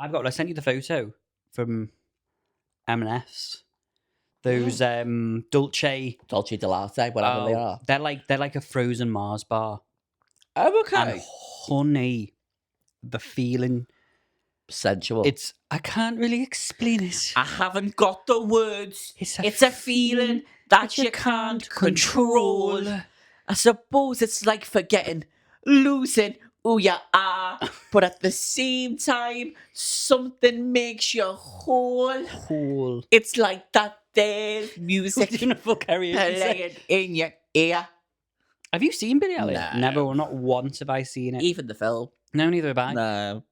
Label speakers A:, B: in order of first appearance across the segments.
A: I sent you the photo from M&S. Those Dolce
B: Dolce Latte, whatever they are.
A: They're like a frozen Mars bar.
B: Oh,
A: And
B: okay.
A: honey, the feeling.
B: Sensual.
A: I can't really explain it.
B: I haven't got the words.
A: It's
B: a feeling that you can't control. I suppose it's like forgetting, losing who you are, but at the same time, something makes you whole.
A: Whole.
B: It's like that there's music
A: Beautiful karaoke.
B: playing in your ear.
A: Have you seen Billy Elliot?
B: No.
A: Never, or not once have I seen it.
B: Even the film.
A: No, neither have I.
B: No.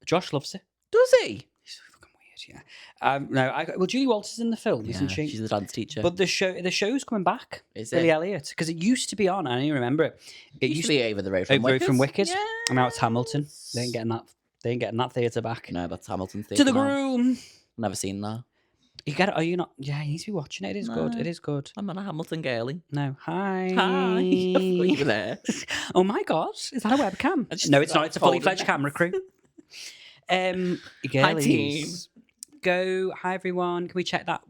A: Josh loves it.
B: Does he?
A: He's so fucking weird, yeah. Well, Julie Walters is in the film, isn't she?
B: She's the dance teacher.
A: But the show's coming back.
B: Is
A: Billy
B: it?
A: Elliot, because it used to be on. I don't even remember it.
B: It used to be over the road from
A: over the road from Wicked.
B: Yeah.
A: And now it's Hamilton. They ain't getting that. They ain't getting that theatre back.
B: No, that's Hamilton
A: To
B: theatre.
A: the
B: now.
A: groom.
B: Never seen that.
A: You get it? Are you not? Yeah, you need to be watching it. It is good.
B: No.
A: It is good.
B: I'm not a Hamilton girly.
A: No. Hi.
B: Hi. I thought you were there.
A: Oh my God. Is that a webcam?
B: just
A: No, it's not.
B: started
A: It's a fully
B: folding
A: fledged
B: it.
A: camera crew.
B: Hi,
A: Girlies,
B: team.
A: Go. Hi, everyone. Can we check that?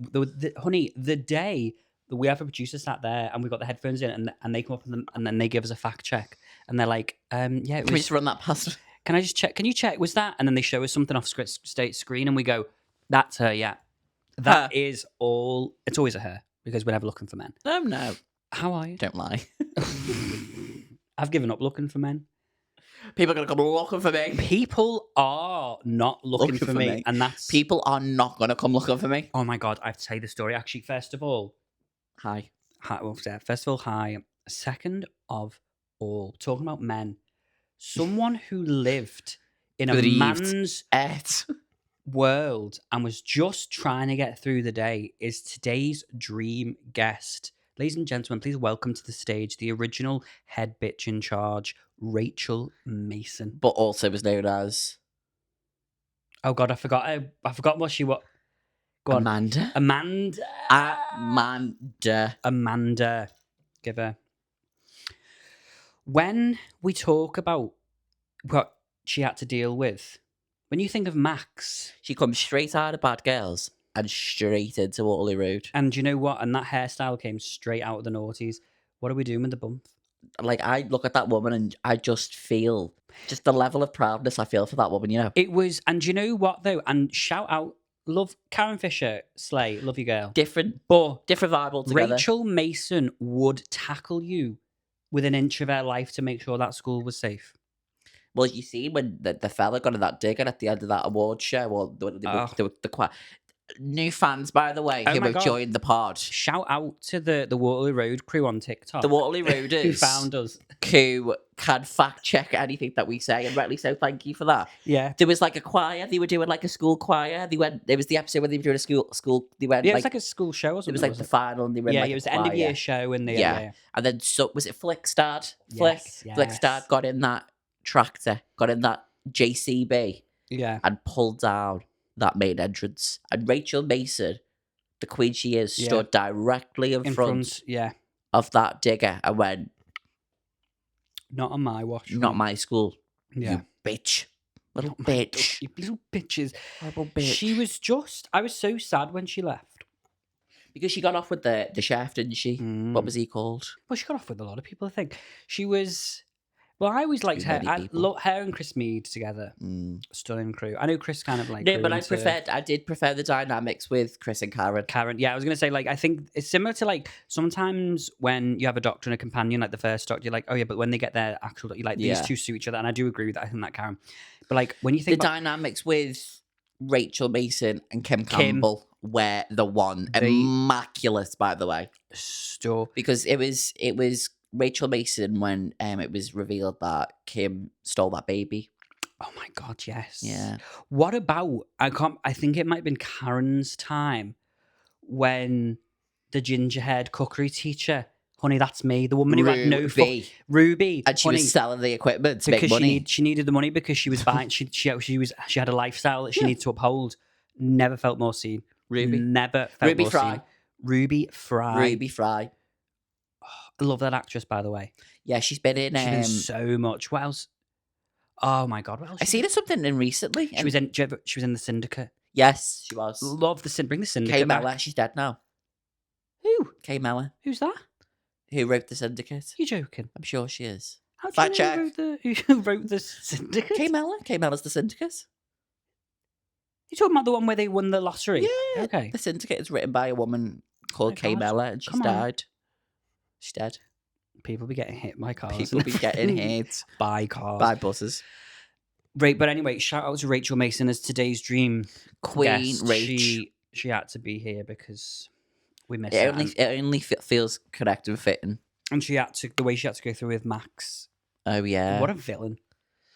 A: Honey, the day that we have a producer sat there and we got the headphones in and they come up and then they give us a fact check and they're like, yeah, it
B: Can we
A: was,
B: just run that past?
A: can I just check? Can you check? Was that? And then they show us something off state screen and we go, that's her, yeah. That is all. It's always a her because we're never looking for men.
B: No.
A: How are you?
B: Don't lie.
A: I've given up looking for men.
B: People are going to come looking for me.
A: People are not looking for me. And that's...
B: People are not going to come looking for me.
A: Oh my God, I have to tell you the story. Actually, first of all...
B: Hi.
A: First of all, hi. Second of all, talking about men, someone who lived in a man's world and was just trying to get through the day is today's dream guest. Ladies and gentlemen, please welcome to the stage the original head bitch in charge, Rachel Mason.
B: But also was known as...
A: Oh God, I forgot what she was. Go on.
B: Amanda.
A: Amanda. Give her. When we talk about what she had to deal with, when you think of Max...
B: She comes straight out of Bad Girls and straight into Waterloo Road.
A: And you know what? And that hairstyle came straight out of the noughties. What are we doing with the bump?
B: Like, I look at that woman and I just feel... Just the level of proudness I feel for that woman, you know?
A: It was... And you know what, though? And shout out... Love Karen Fisher, slay, love you girl.
B: Different
A: But
B: vibe altogether.
A: Rachel Mason would tackle you with an inch of her life to make sure that school was safe.
B: Well, you see, when the fella got in that digger at the end of that award show, or the new fans, by the way,
A: Oh
B: who
A: my
B: have
A: God.
B: joined the pod.
A: Shout out to the Waterloo Road crew on TikTok.
B: The Waterloo Roaders.
A: who found us.
B: Who can fact check anything that we say, and rightly so. Thank you for that.
A: Yeah.
B: There was like a choir. They were doing like a school choir. It was the episode where they were doing a school. They went.
A: Yeah,
B: like,
A: it's like a school show or something.
B: It was like the final, and they were.
A: Yeah,
B: like
A: it was
B: a
A: the end of
B: choir.
A: year show, and
B: Yeah. And then was it Flickstad?
A: Yes,
B: Flickstad got in that tractor, got in that JCB,
A: Yeah.
B: and pulled down that main entrance. And Rachel Mason, the queen she is,
A: Yeah.
B: stood directly in front
A: Yeah.
B: of that digger and went,
A: Not on my watch.
B: "Not my school,
A: Yeah.
B: you bitch, little
A: Not my-
B: bitch,
A: You little bitches.
B: horrible bitch."
A: She was just... I was so sad when she left.
B: Because she got off with the chef, didn't she?
A: Mm.
B: What was he called?
A: Well, she got off with a lot of people, I think. She was... Well, I always liked
B: Too
A: her.
B: many
A: I
B: people.
A: her and Chris Mead together.
B: Mm.
A: Stunning crew. I know Chris kind of like...
B: No,
A: grew
B: but
A: into
B: I did prefer the dynamics with Chris and Karen.
A: Karen. Yeah, I was going to say, like, I think it's similar to, like, sometimes when you have a doctor and a companion, like the first doctor, you're like, oh, yeah, but when they get their actual doctor, you're like, these
B: Yeah.
A: two suit each other. And I do agree with that. I think that, Karen. But, like, when you think
B: The
A: about...
B: dynamics with Rachel Mason and Kim Campbell were the one. Immaculate, by the way. Because it was Rachel Mason when it was revealed that Kim stole that baby.
A: Oh my God, yes.
B: Yeah.
A: What about, I think it might have been Karen's time when the ginger-haired cookery teacher, honey, that's me, the woman who had no... Ruby.
B: And she
A: honey,
B: was selling the equipment to make
A: because
B: money.
A: she needed the money because she was buying, she had a lifestyle that she needed to uphold. Never felt more seen.
B: Ruby.
A: Never felt
B: Ruby
A: more
B: Fry.
A: seen. Ruby Fry.
B: Ruby Fry.
A: I love that actress, by the way.
B: Yeah, she's been in.
A: She's been in so much. What else? Oh my god, what else?
B: I seen her something in recently.
A: She was in. She was in The Syndicate.
B: Yes, she was.
A: Love Bring The Syndicate
B: Kay
A: back.
B: Mellor, she's dead now.
A: Who?
B: Kay Mellor.
A: Who's that?
B: Who wrote The Syndicate?
A: You joking?
B: I'm sure she is.
A: How do
B: Fact
A: you know
B: check.
A: who wrote The Syndicate?
B: Kay Mellor. Kay Mellor's The Syndicate.
A: You talking about the one where they won the lottery?
B: Yeah.
A: Okay.
B: The Syndicate is written by a woman called Kay
A: God.
B: Mellor, and she's died. She's dead.
A: People be getting hit by cars.
B: People be getting hit
A: by cars.
B: by buses.
A: Right, but anyway, shout out to Rachel Mason as today's dream
B: Queen
A: guest.
B: Rach.
A: She had to be here because we missed
B: It
A: her.
B: only feels correct and fitting.
A: And she had to, the way she had to go through with Max.
B: Oh yeah.
A: What a villain.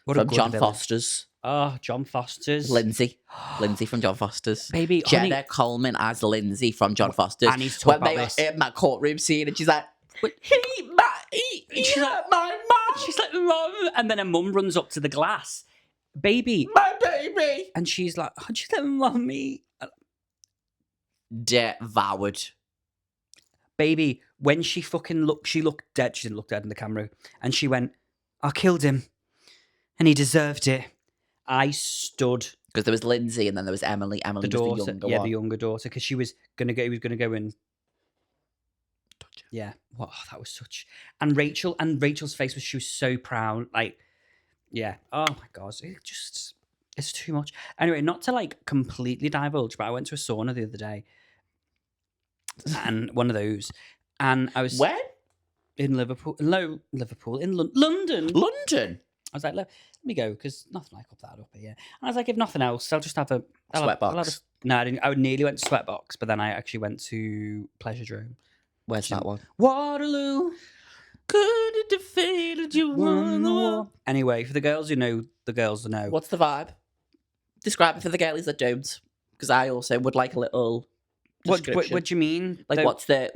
A: What
B: From
A: a good
B: John
A: villain.
B: Foster's.
A: Oh, John Foster's.
B: Lindsay from John Foster's.
A: Baby,
B: Jenna
A: honey,
B: Coleman as Lindsay from John Foster's.
A: I need to talk
B: when
A: about
B: they
A: this.
B: are in that courtroom scene, and she's like,
A: She's like,
B: my mum,
A: she's like, Mum. And then her mum runs up to the glass. Baby.
B: my baby.
A: And she's like, how'd you let Mum eat?
B: Devoured.
A: Baby, when she fucking looked, she looked dead. She didn't look dead in the camera. And she went, I killed him. And he deserved it. I stood.
B: Because there was Lindsay and then there was Emily. Emily
A: The
B: was
A: daughter.
B: the younger
A: Yeah,
B: one.
A: the younger daughter. Because he was going to go and. Yeah. Wow, that was such. And Rachel's face was, she was so proud. Like, yeah. Oh my God. It's too much. Anyway, not to like completely divulge, but I went to a sauna the other day. And one of those. And I was.
B: When?
A: In Liverpool. No, Liverpool. In London.
B: London.
A: I was like, let me go, because nothing like up that up here. And I was like, if nothing else, I'll just have a...
B: Sweatbox.
A: No, I didn't. I nearly went to Sweatbox, but then I actually went to Pleasuredome.
B: Where's that one?
A: Waterloo. Could it defeated you won the war? Anyway, for the girls who know, the girls who know.
B: What's the vibe? Describe it for the girlies that don't. Because I also would like a little
A: What do
B: description.
A: you mean?
B: Like, what's the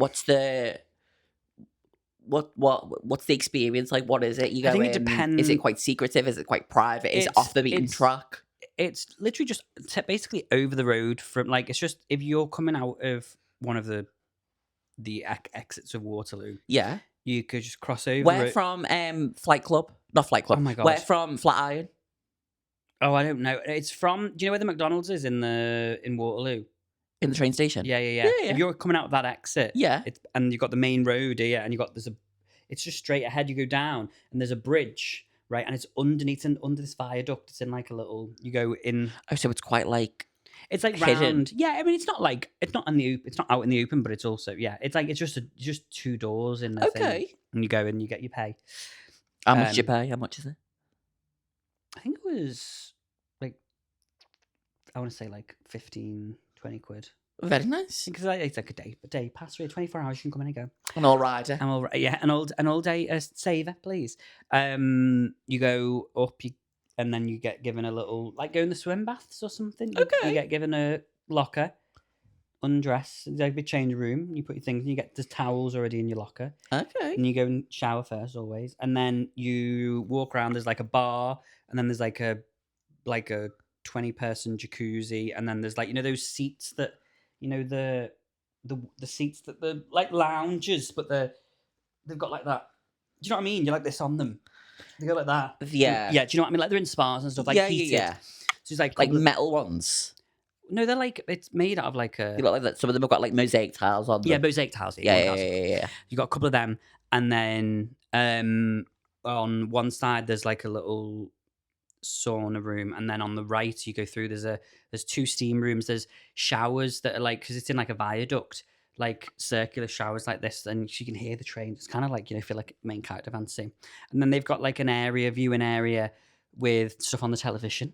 B: experience like? What is it? You go
A: I think
B: in,
A: it depends.
B: Is it quite secretive? Is it quite private? Is it off the beaten track?
A: It's literally just basically over the road from, like, it's just if you're coming out of one of the exits of Waterloo,
B: Yeah.
A: you could just cross over.
B: Where from Flight Club? Not Flight Club.
A: Oh my God.
B: Where from Flatiron?
A: Oh, I don't know. It's from. Do you know where the McDonald's is in Waterloo?
B: In the train station?
A: Yeah.
B: Yeah.
A: If you're coming out of that exit,
B: Yeah.
A: and you've got the main road here, and it's just straight ahead. You go down, and there's a bridge, right? And it's underneath and under this viaduct. It's in like a little. You go in.
B: Oh, so it's quite like
A: It's like
B: hidden.
A: round. Yeah, I mean, it's not out in the open, but it's also it's like it's just two doors in the thing,
B: okay.
A: and you go and you get your pay.
B: How much do you pay? How much is it?
A: I think it was like, I want to say like 15, 20 quid.
B: Very nice.
A: Because it's like a day pass, really, 24 hours. You can come in and go.
B: An all rider.
A: I'm all right. Yeah, an all day saver, please. You go up, and then you get given a little, like, go in the swim baths or something. You get given a locker, undress, like a change room. You put your things, and you get the towels already in your locker.
B: Okay.
A: And you go and shower first, always, and then you walk around. There's like a bar, and then there's like a 20-person jacuzzi, and then there's like, those seats that, the seats that the like lounges, but they've got like that. Do you know what I mean? You're like this on them. They go like that.
B: Yeah.
A: Yeah. Do you know what I mean? Like they're in spas and stuff. Like heated.
B: Yeah.
A: So it's like
B: metal ones.
A: No, they're like, it's made out of like a.
B: You got like that. Some of them have got like mosaic tiles on them.
A: Yeah, mosaic tiles.
B: Yeah.
A: You got a couple of them, and then on one side there's like a little sauna room, and then on the right you go through, there's two steam rooms. There's showers that are like, because it's in like a viaduct, like circular showers like this, and you can hear the train. It's kind of like, feel like main character fantasy. And then they've got like an viewing area with stuff on the television.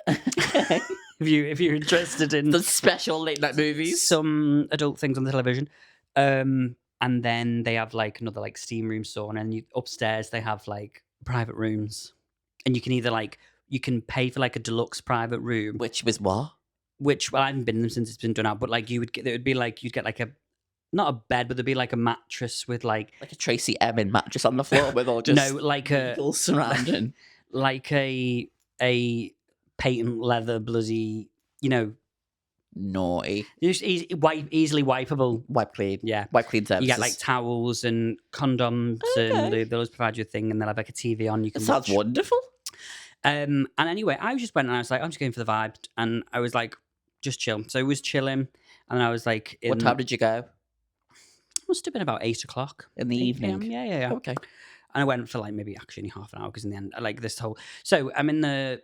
A: if you're interested in
B: the special late night movies,
A: some adult things on the television, and then they have like another like steam room sauna, and upstairs they have like private rooms, and you can either like, you can pay for like a deluxe private room,
B: which was what?
A: Which, well, I haven't been in them since it's been done out, but like it would be like, you'd get like not a bed, but there'd be like a mattress with like
B: a Tracy Emin mattress on the floor with all just
A: no, like a
B: surrounding,
A: like a patent leather bloody,
B: naughty.
A: Just easily wipeable.
B: Wipe clean.
A: Yeah.
B: Wipe clean services.
A: You get like towels and condoms, and they'll always provide you a thing, and they'll have like a TV on. You can
B: Sounds wonderful.
A: And anyway, I just went and I was like, I'm just going for the vibe, and I was like, just chill. So it was chilling, and I was like,
B: what time did you go?
A: Must have been about 8 o'clock
B: in the evening.
A: Yeah.
B: Okay.
A: And I went for like maybe actually half an hour because in the end, like this whole. So I'm in the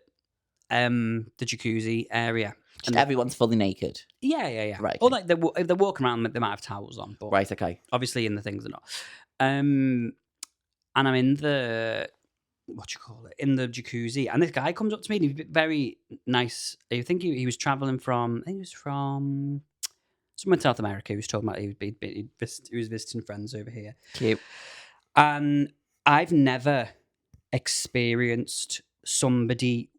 A: jacuzzi area,
B: and everyone's fully naked.
A: Yeah.
B: Right.
A: Or like if they're walking around, they might have towels on. But
B: right. Okay.
A: Obviously, in the things they're not. And I'm in the in the jacuzzi, and this guy comes up to me and he's very nice. I think he was traveling from. I think he was from somewhere in South America. He was talking about he was visiting friends over here.
B: Cute.
A: And I've never experienced somebody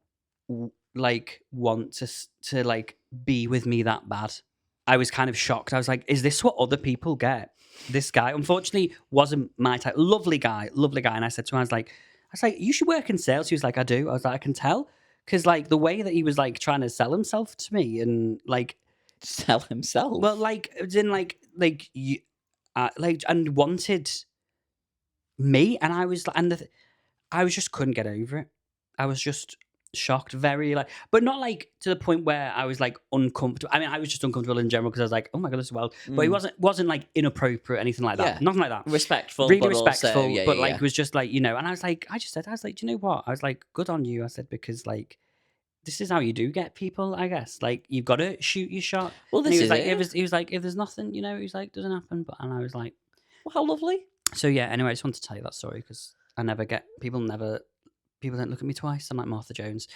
A: like want to like be with me that bad. I was kind of shocked. I was like, is this what other people get? This guy, unfortunately, wasn't my type. Lovely guy. And I said to him, I was like, you should work in sales. He was like, I do. I was like, I can tell. Because like the way that he was like trying to sell himself to me and like
B: sell himself.
A: Well, like it in like you and wanted me, and I was I was just couldn't get over it. I was just shocked, very like, but not like to the point where I was like uncomfortable. I mean, I was just uncomfortable in general because I was like, oh my god, this is wild. But he wasn't like inappropriate or anything like that.
B: Yeah.
A: Nothing like that.
B: Respectful,
A: really
B: but
A: respectful.
B: Also,
A: but like, it was just like, you know. And I was like, do you know what? I was like, good on you. I said, because like, this is how you do get people, I guess. Like, you've got to shoot your shot.
B: Well, this is
A: like,
B: it.
A: He was like, if there's nothing, you know, he was like, doesn't happen. And I was like,
B: well, how lovely.
A: So yeah. Anyway, I just wanted to tell you that story because people don't look at me twice. I'm like Martha Jones.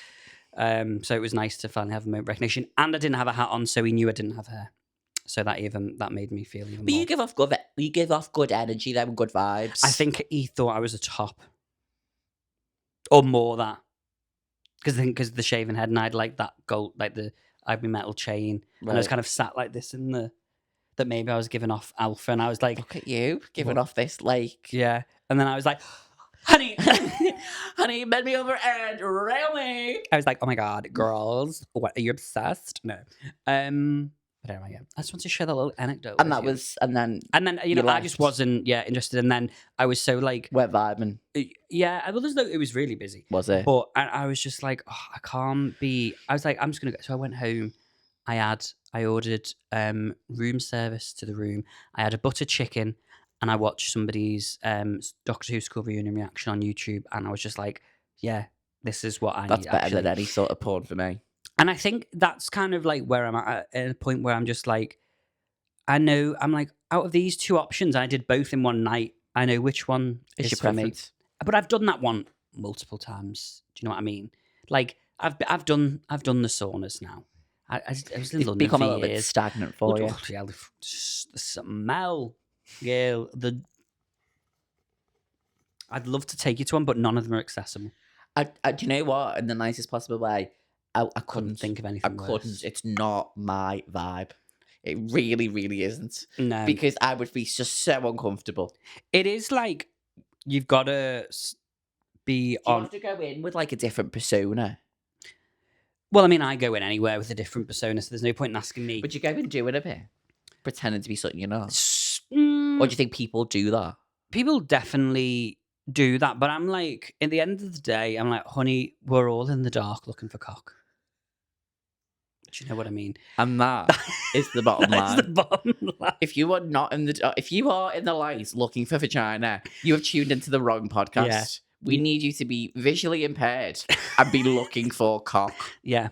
A: So it was nice to finally have a moment of recognition, and I didn't have a hat on, so he knew I didn't have hair. So that made me feel even more.
B: But you give off good energy, then good vibes.
A: I think he thought I was a top, or more that, because the shaven head, and I'd like that gold, like the Ivory metal chain, and I was kind of sat like this in that maybe I was giving off alpha, and I was like,
B: look at you giving off this like
A: yeah, and then I was like, honey,
B: honey, bend me over and rail me.
A: I was like, oh my god, girls, what, are you obsessed? No. But anyway, yeah. I just want to share that little anecdote.
B: And then
A: you know, I just wasn't interested. And then I was so like
B: wet vibing.
A: Yeah, well, it was really busy.
B: Was it?
A: But I was just like, oh, I can't be. I was like, I'm just gonna go. So I went home. I ordered room service to the room. I had a butter chicken. And I watched somebody's Doctor Who School Reunion reaction on YouTube, and I was just like, "Yeah, this is what I need."
B: That's better than any sort of porn for me.
A: And I think that's kind of like where I'm at a point where I'm just like, I know I'm like, out of these two options, I did both in one night. I know which one is
B: your
A: for
B: preference.
A: Me. But I've done that one multiple times. Do you know what I mean? Like I've done the saunas now. I was in London
B: become
A: for
B: a little bit stagnant for you.
A: Yeah, the smell. Yeah, I'd love to take you to one, but none of them are accessible.
B: Do you know what? In the nicest possible way, I couldn't
A: think of anything. Worse.
B: It's not my vibe. It really, really isn't.
A: No,
B: because I would be just so uncomfortable.
A: It is like you've got to be on.
B: You have to go in with like a different persona.
A: Well, I mean, I go in anywhere with a different persona, so there's no point in asking me.
B: But you go in doing a bit, pretending to be something you're not. Or do you think people do that?
A: People definitely do that, but I'm like, at the end of the day, I'm like, honey, we're all in the dark looking for cock. Do you know what I mean?
B: And that is the bottom line.
A: The bottom line.
B: If you are in the light looking for vagina, you have tuned into the wrong podcast. Yeah. We need you to be visually impaired and be looking for cock.
A: Yeah.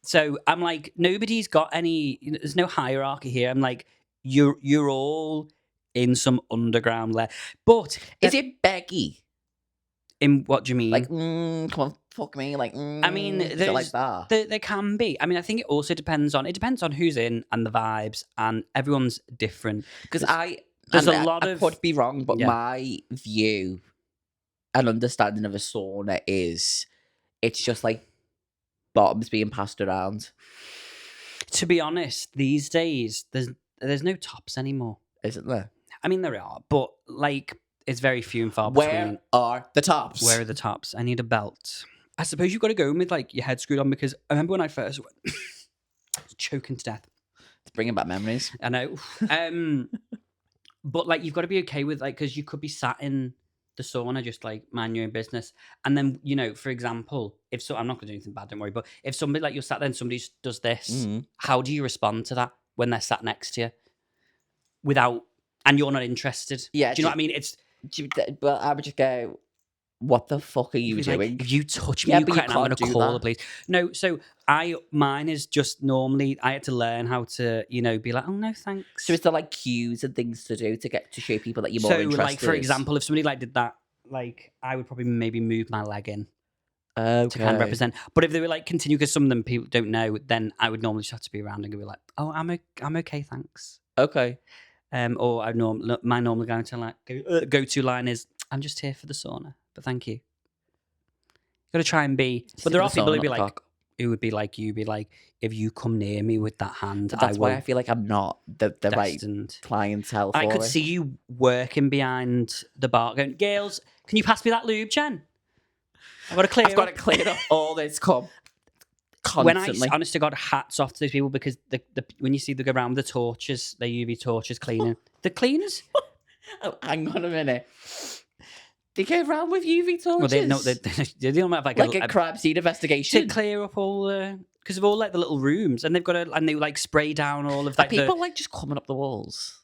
A: So I'm like, nobody's got any. There's no hierarchy here. I'm like, you're all in some underground layer. But
B: is it Becky?
A: In what do you mean?
B: Like, come on, fuck me. Like,
A: I mean,
B: like that.
A: There can be. I mean, I think it also depends on who's in and the vibes, and everyone's different.
B: Because
A: I
B: could be wrong, but my view and understanding of a sauna is it's just like bottoms being passed around.
A: To be honest, these days there's no tops anymore,
B: isn't there?
A: I mean, there are, but like it's very few and far between.
B: Where are the tops?
A: Where are the tops? I need a belt. I suppose you've got to go in with like your head screwed on, because I remember when I first went, I was choking to death.
B: It's bringing back memories.
A: I know. But like, you've got to be okay with like, because you could be sat in the sauna, just like mind your own business, and then for example, if I'm not going to do anything bad, don't worry. But if somebody like you're sat there and somebody does this, how do you respond to that when they're sat next to you, and you're not interested?
B: Yeah,
A: do you know what I mean?
B: But I would just go, what the fuck are you doing?
A: Like, if you touch me, I'm going to call the police. No, so mine is just normally I had to learn how to, be like, oh no, thanks.
B: So is there like cues and things to do to get to show people that you're more interested? So,
A: like for example, if somebody like did that, like I would probably maybe move my leg in to kind of represent. But if they were like continue, because some of them people don't know, then I would normally just have to be around and go like, oh, I'm okay, thanks.
B: Okay.
A: Or my normal go to line is, I'm just here for the sauna. But thank you. Got to try and be. But there are people who'd be like, who would be like, you'd be like, if you come near me with that hand,
B: that's why I feel like I'm not the right clientele for
A: I could see you working behind the bar, going, girls, can you pass me that lube, Jen? I've got to clear up
B: all this constantly.
A: When honest to God, hats off to those people, because when you see them go around with the torches, the UV torches cleaning, the cleaners.
B: Oh, hang on a minute. They go around with UV torches.
A: Well, they don't have like
B: a crime scene investigation
A: to clear up all because of all like the little rooms, and they like spray down all of that.
B: People like just coming up the walls.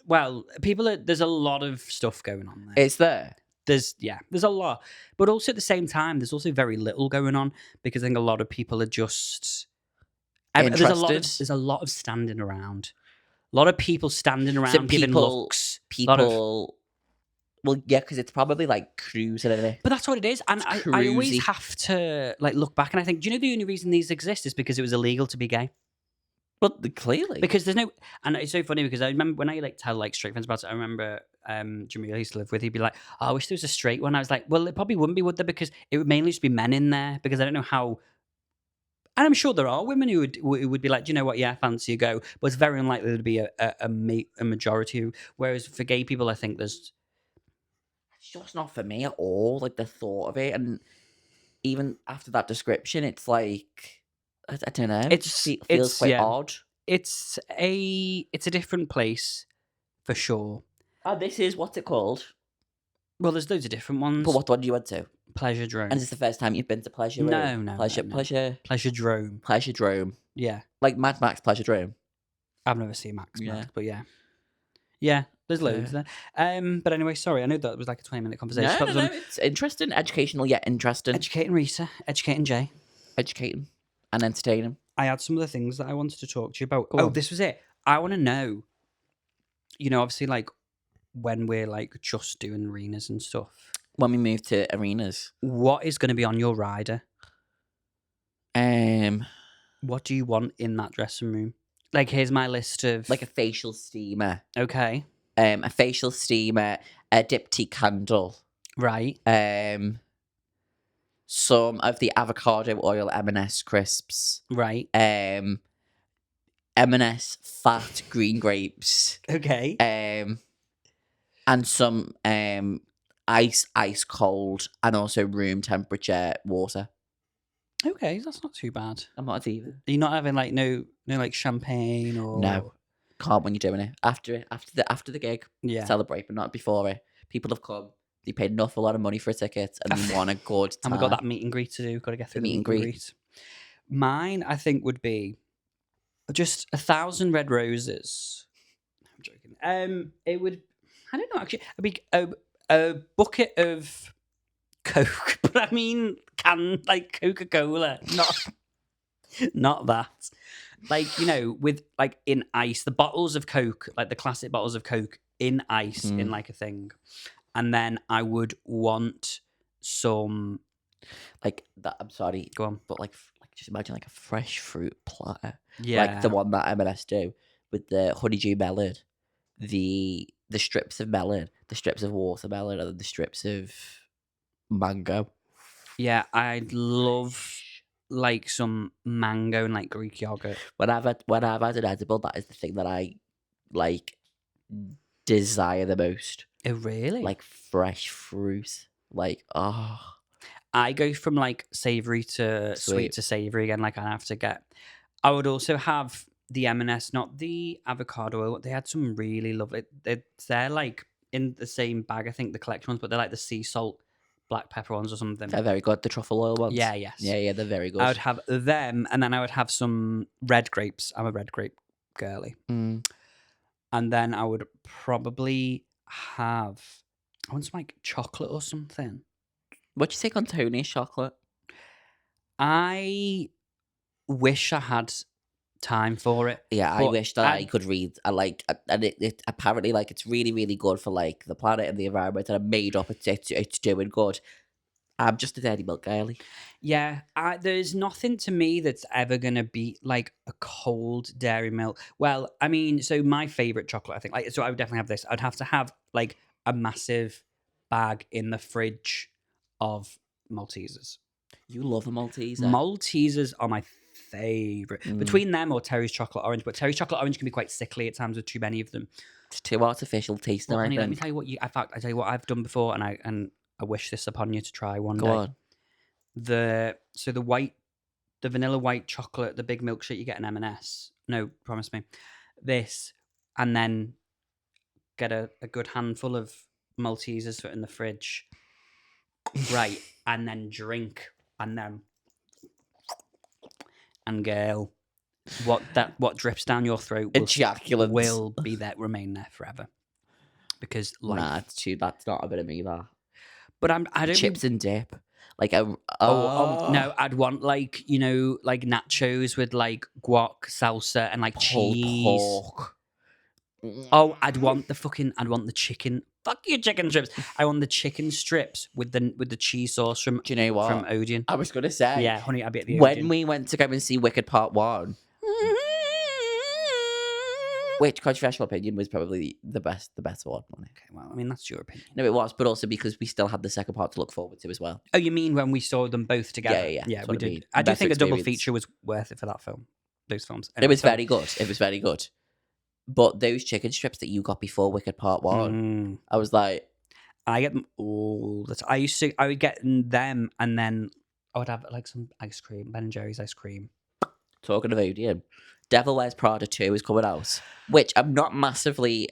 A: Well, there's a lot of stuff going on there.
B: Is there?
A: There's a lot, but also at the same time, there's also very little going on, because I think a lot of people are just
B: interested.
A: There's a lot of standing around. A lot of people standing around giving looks.
B: Well, yeah, because it's probably like cruising, isn't it?
A: But that's what it is. And I always have to like look back and I think, do you know the only reason these exist is because it was illegal to be gay?
B: But clearly.
A: Because there's no... And it's so funny because I remember when I like tell like straight friends about it, I remember Jamil I used to live with, he'd be like, oh, I wish there was a straight one. I was like, well, it probably wouldn't be, would there? Because it would mainly just be men in there, because I don't know how... And I'm sure there are women who would be like, do you know what? Yeah, fancy you go. But it's very unlikely there'd be a majority. Whereas for gay people, I think there's...
B: It's just not for me at all, like the thought of it. And even after that description, it's like, I don't know. It feels quite odd.
A: It's a different place, for sure.
B: Oh, this is, what's it called?
A: Well, there's loads of different ones.
B: But what one do you went to?
A: Pleasuredrome.
B: And is this the first time you've been to Pleasure?
A: No.
B: Pleasuredrome.
A: Yeah.
B: Like Mad Max Pleasuredrome.
A: I've never seen Max, but yeah. Yeah, there's loads there. But anyway, sorry, I know that was like a 20-minute conversation.
B: No, it's interesting, educational yet interesting.
A: Educating Rita, educating Jay.
B: Educating and entertaining.
A: I had some of the things that I wanted to talk to you about. This was it. I want to know, obviously like when we're like just doing arenas and stuff.
B: When we move to arenas.
A: What is going to be on your rider? What do you want in that dressing room? Like, here's my list of...
B: Like a facial steamer.
A: Okay.
B: A facial steamer, a Diptyque candle.
A: Right.
B: Some of the avocado oil M&S crisps.
A: Right.
B: M&S fat green grapes.
A: Okay.
B: And some ice cold, and also room temperature water.
A: Okay, that's not too bad.
B: I'm not either.
A: Are you not having like no like champagne or...
B: No, can't when you're doing it. After the gig, celebrate, but not before it. People have come, they paid an awful lot of money for a ticket, and they want a good time.
A: And we've got that meet and greet to do. Got to get through the meet and greet. Mine, I think, would be just 1,000 red roses. I'm joking. It would... I don't know, actually. It'd be a bucket of Coke, but I mean... like Coca-Cola, not that. Like, with like in ice, the bottles of Coke, like the classic bottles of Coke in ice, in like a thing. And then I would want some
B: like that. I'm sorry,
A: go on,
B: but like just imagine like a fresh fruit platter,
A: yeah,
B: like the one that M&S do with the honeydew melon, the strips of melon, the strips of watermelon, and the strips of mango.
A: Yeah, I'd love like some mango and like Greek yogurt.
B: When I've had an edible, that is the thing that I like desire the most.
A: Oh, really?
B: Like fresh fruit. Like, oh.
A: I go from like savoury to sweet to savoury again. Like I would also have the M&S, not the avocado oil. They had some really lovely. They're like in the same bag, I think, the collection ones, but they're like the sea salt black pepper ones or something.
B: They're very good. The truffle oil ones.
A: Yeah, yes.
B: Yeah, they're very good.
A: I would have them, and then I would have some red grapes. I'm a red grape girly.
B: Mm.
A: And then I would probably have, I want some like chocolate or something.
B: What do you take on Tony's chocolate?
A: I wish I had time for it.
B: Yeah, I wish that I could read. And it apparently like it's really, really good for like the planet and the environment. And I made up it's doing good. I'm just a Dairy Milk girly.
A: Yeah, there's nothing to me that's ever gonna beat like a cold Dairy Milk. Well, I mean, so my favorite chocolate, I think, like, so I would definitely have this. I'd have to have like a massive bag in the fridge of Maltesers.
B: You love a Malteser.
A: Maltesers are my favorite. Between them or Terry's chocolate orange, but Terry's chocolate orange can be quite sickly at times with too many of them.
B: It's too artificial tasting.
A: Well, honey, let me tell you what I tell you what I've done before, and I wish this upon you to try one day.
B: Go on.
A: The vanilla white chocolate, the big milkshake you get in M&S. No, promise me. This, and then get a good handful of Maltesers for in the fridge. Right, and then drink, and then, and girl, what drips down your throat will be that remain there forever. Because life.
B: Nah, that's not a bit of me, that.
A: But I don't
B: chips and dip. Like no,
A: I'd want like, you know, like nachos with like guac, salsa, and like cheese.
B: Pork.
A: Oh, I'd want the chicken. Fuck your chicken strips. I want the chicken strips with the cheese sauce from.
B: Do you know what?
A: From Odeon.
B: I was gonna say.
A: Yeah, honey, I'd be at the
B: when
A: Odeon.
B: we went to go and see Wicked Part 1. Which, controversial opinion, was probably the best one.
A: Okay, well, I mean, that's your opinion.
B: No, it was, but also because we still had the second part to look forward to as well.
A: Oh, you mean when we saw them both together?
B: Yeah,
A: we did. I do think a double feature was worth it for that film. Those films.
B: Anyway, very good. It was very good. But those chicken strips that you got before Wicked Part 1, I was like...
A: I get them all the time. I would get them, and then I would have like some ice cream, Ben & Jerry's ice cream.
B: Talking of Odeon, Devil Wears Prada 2 is coming out, which I'm not massively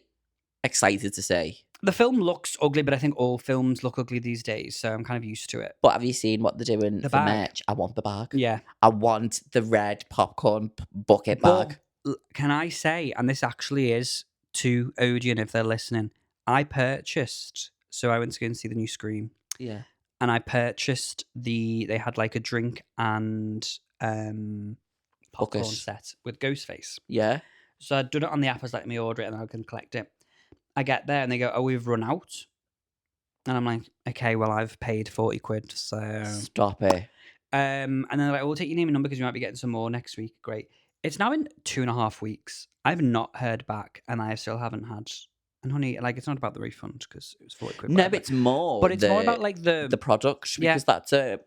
B: excited to say.
A: The film looks ugly, but I think all films look ugly these days, so I'm kind of used to it.
B: But have you seen what they're doing for merch? I want the bag.
A: Yeah.
B: I want the red popcorn bucket bag.
A: Can I say, and this actually is to Odeon if they're listening, I purchased, so I went to go and see the new Scream.
B: Yeah.
A: And I purchased they had like a drink and popcorn set with Ghostface.
B: Yeah.
A: So I'd done it on the app, I was like, let me order it and I can collect it. I get there and they go, oh, we've run out. And I'm like, okay, well, I've paid 40 quid, so...
B: Stop it.
A: And then they're like, we'll take your name and number because you might be getting some more next week. Great. It's now in 2.5 weeks. I've not heard back and I still haven't had... And honey, like, it's not about the refund because it was 40 quid.
B: No, but it's more...
A: But it's more about, like, the
B: product, because that's a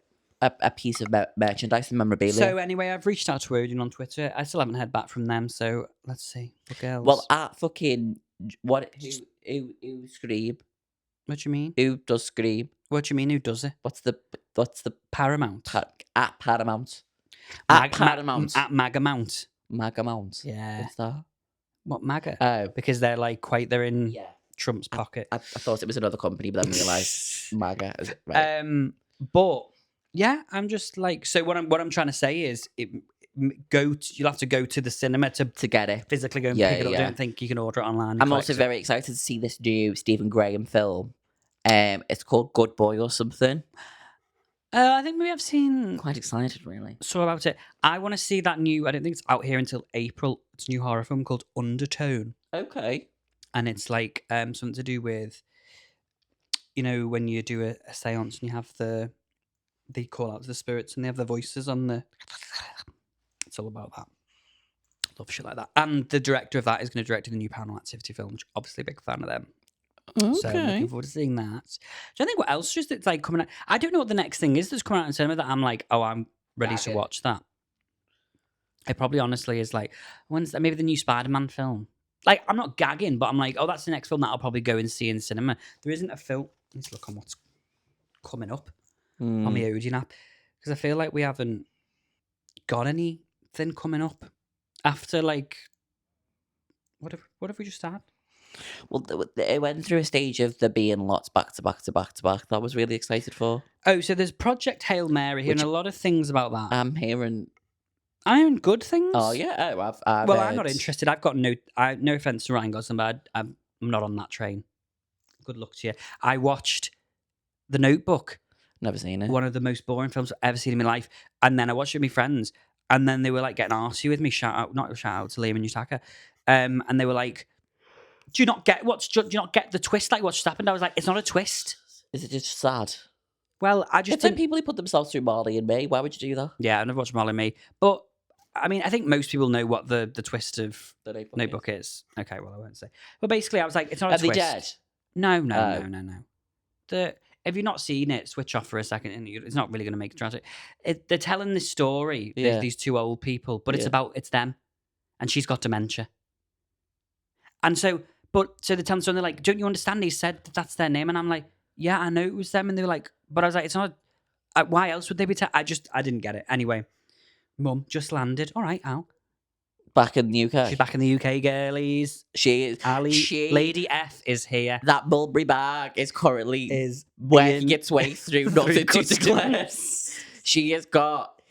B: piece of merchandise and memorabilia.
A: So anyway, I've reached out to Odeon on Twitter. I still haven't heard back from them, so let's see. What girls?
B: Well, at fucking... Who Scream?
A: What do you mean?
B: Who does Scream?
A: What do you mean? Who does it?
B: What's the
A: Paramount?
B: At Paramount.
A: At Paramount. At Magamount.
B: Magamount.
A: Yeah.
B: What's that?
A: What, MAGA?
B: Oh.
A: Because they're like they're in Trump's pocket.
B: I thought it was another company, but then realised MAGA is right.
A: But yeah, I'm just like, so what I'm trying to say is you'll have to go to the cinema to
B: get it.
A: Physically go and pick it up. I don't think you can order it online.
B: I'm also very excited to see this new Stephen Graham film. It's called Good Boy or something.
A: I think maybe I've seen...
B: Quite excited, really.
A: So about it. I want to see that new... I don't think it's out here until April. It's a new horror film called Undertone.
B: Okay.
A: And it's like something to do with... You know, when you do a seance and you have they call out to the spirits and they have the voices on the... It's all about that. Love shit like that. And the director of that is going to direct the new Paranormal Activity film, which obviously a big fan of them.
B: Okay.
A: So I'm looking forward to seeing that. Do you think what else just it's like coming out? I don't know what the next thing is that's coming out in cinema that I'm like, oh, I'm ready to watch that. It probably honestly is like, when's that? Maybe the new Spider-Man film. Like, I'm not gagging, but I'm like, oh, that's the next film that I'll probably go and see in cinema. There isn't a film. Let's look on what's coming up on the Odeon app because I feel like we haven't got anything coming up After like, what have we just had?
B: Well, it went through a stage of there being lots back to back to back to back that I was really excited for.
A: Oh, so there's Project Hail Mary, hearing a lot of things about that.
B: I'm hearing
A: good things.
B: Oh yeah,
A: I've I'm not interested. I've got no offense to Ryan Gosling, but I'm not on that train. Good luck to you. I watched The Notebook.
B: Never seen it.
A: One of the most boring films I've ever seen in my life. And then I watched it with my friends, and then they were like getting arsey with me. Shout out to Liam and Yutaka. And they were like, do you not get the twist? Like, what's just happened? I was like, it's not a twist.
B: Is it just sad?
A: Well, I just
B: it's like people who put themselves through Marley and Me. Why would you do that?
A: Yeah, I never watched Marley and Me, but I mean, I think most people know what the twist of
B: The
A: Notebook is. Okay, well, I won't say. But basically, I was like, it's not a twist.
B: Are they dead?
A: No. If you've not seen it, switch off for a second, and it's not really going to make it tragic. They're telling this story.
B: Yeah.
A: These two old people, but it's them, and she's got dementia. And so they're telling someone, they're like, don't you understand? He said that's their name, and I'm like, yeah, I know it was them, and they were like, but I was like, it's not. Why else would they be? I didn't get it. Anyway, Mum just landed. All right, Al.
B: Back in the UK.
A: She's back in the UK, girlies.
B: She is.
A: Lady F is here.
B: That Mulberry bag is currently working its way through nothing to declare. She has got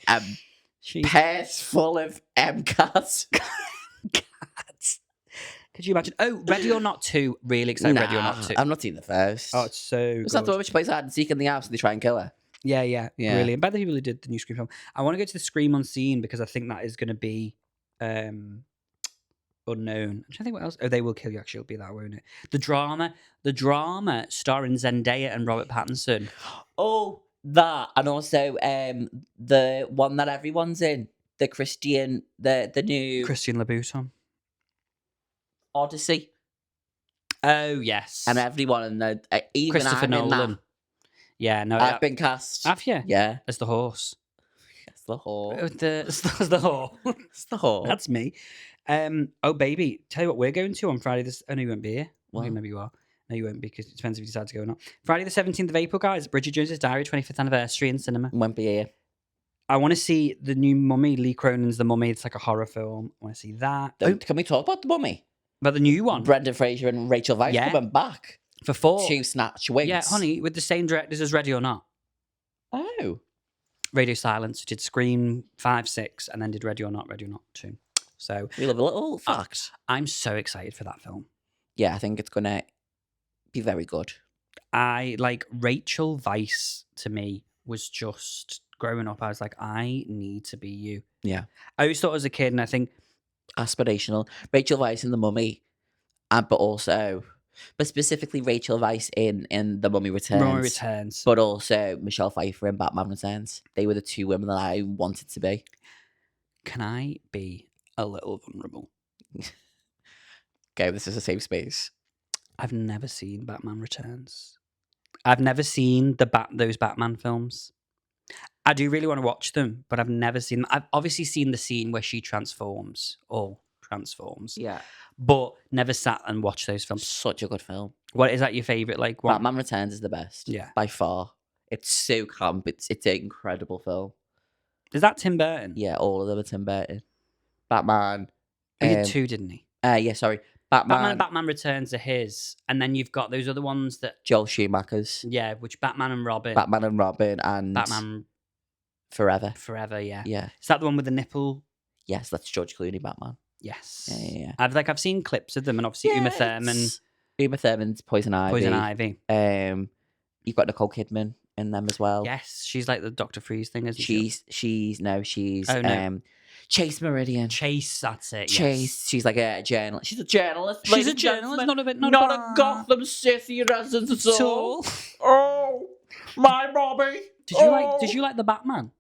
B: pairs full of cats.
A: Cats. Could you imagine? Oh, Ready or Not 2. Really excited. Ready or Not 2.
B: I've not seen the first.
A: Oh, it's so good.
B: Was that the one which plays hide and seek in the house and they try and kill her?
A: Yeah. Brilliant. By the people who did the new Scream film. I want to go to the Scream Unseen because I think that is going to be unknown. I'm trying to think what else. Oh, They Will Kill You. Actually, it'll be that, won't it? The drama starring Zendaya and Robert Pattinson.
B: Oh, that, and also the one that everyone's in, the new
A: Christian Louboutin.
B: Odyssey.
A: Oh yes,
B: and everyone in the even
A: Christopher Nolan. Yeah, no,
B: I've been cast.
A: Have you?
B: Yeah,
A: as the horse.
B: It's the horse.
A: It's the horse.
B: It's the horse.
A: That's me. Oh baby, tell you what, we're going to on Friday. Oh no, you won't be here.
B: What?
A: Okay, maybe you are. No, you won't be because it depends if you decide to go or not. Friday the 17th of April, guys. Bridget Jones's Diary, 25th anniversary in cinema.
B: Won't be here.
A: I want to see the new Mummy. Lee Cronin's The Mummy. It's like a horror film. I want to see that.
B: Can we talk about The Mummy?
A: About the new one?
B: Brendan Fraser and Rachel Weisz coming back.
A: For 4.
B: 2 snatch wings.
A: Yeah, honey, with the same directors as Ready or Not.
B: Oh.
A: Radio Silence did Scream 5, 6, and then did Ready or Not 2. So
B: we love a little fact.
A: I'm so excited for that film.
B: Yeah, I think it's gonna be very good.
A: I like Rachel Weisz. To me, was just growing up. I was like, I need to be you.
B: Yeah,
A: I always thought as a kid, and I think
B: aspirational. Rachel Weisz in The Mummy, but specifically Rachel Weisz in The Mummy Returns. But also Michelle Pfeiffer in Batman Returns. They were the 2 women that I wanted to be.
A: Can I be a little vulnerable?
B: Okay, this is a safe space.
A: I've never seen Batman Returns. I've never seen those Batman films. I do really want to watch them, but I've never seen them. I've obviously seen the scene where she transforms.
B: Yeah.
A: But never sat and watched those films.
B: Such a good film.
A: What is that your favourite? Like one?
B: Batman Returns is the best.
A: Yeah.
B: By far. It's so camp. It's an incredible film.
A: Is that Tim Burton?
B: Yeah, all of them are Tim Burton. Batman.
A: He did 2, didn't he?
B: Yeah, sorry. Batman
A: and Batman Returns are his. And then you've got those other ones that
B: Joel Schumacher's.
A: Yeah, which Batman and Robin
B: and
A: Batman
B: Forever.
A: Yeah.
B: Yeah.
A: Is that the one with the nipple?
B: Yes, that's George Clooney Batman.
A: Yes.
B: Yeah.
A: I've seen clips of them, and obviously Uma
B: Thurman's Poison Ivy. You've got Nicole Kidman in them as well.
A: Yes, she's like the Dr. Freeze thing, isn't
B: she? She's Chase Meridian.
A: Chase, that's it.
B: Chase.
A: Yes.
B: She's like a journalist. She's a journalist.
A: She's a journalist, not
B: a Gotham City resident at all. Oh, my Bobby.
A: Did you like the Batman?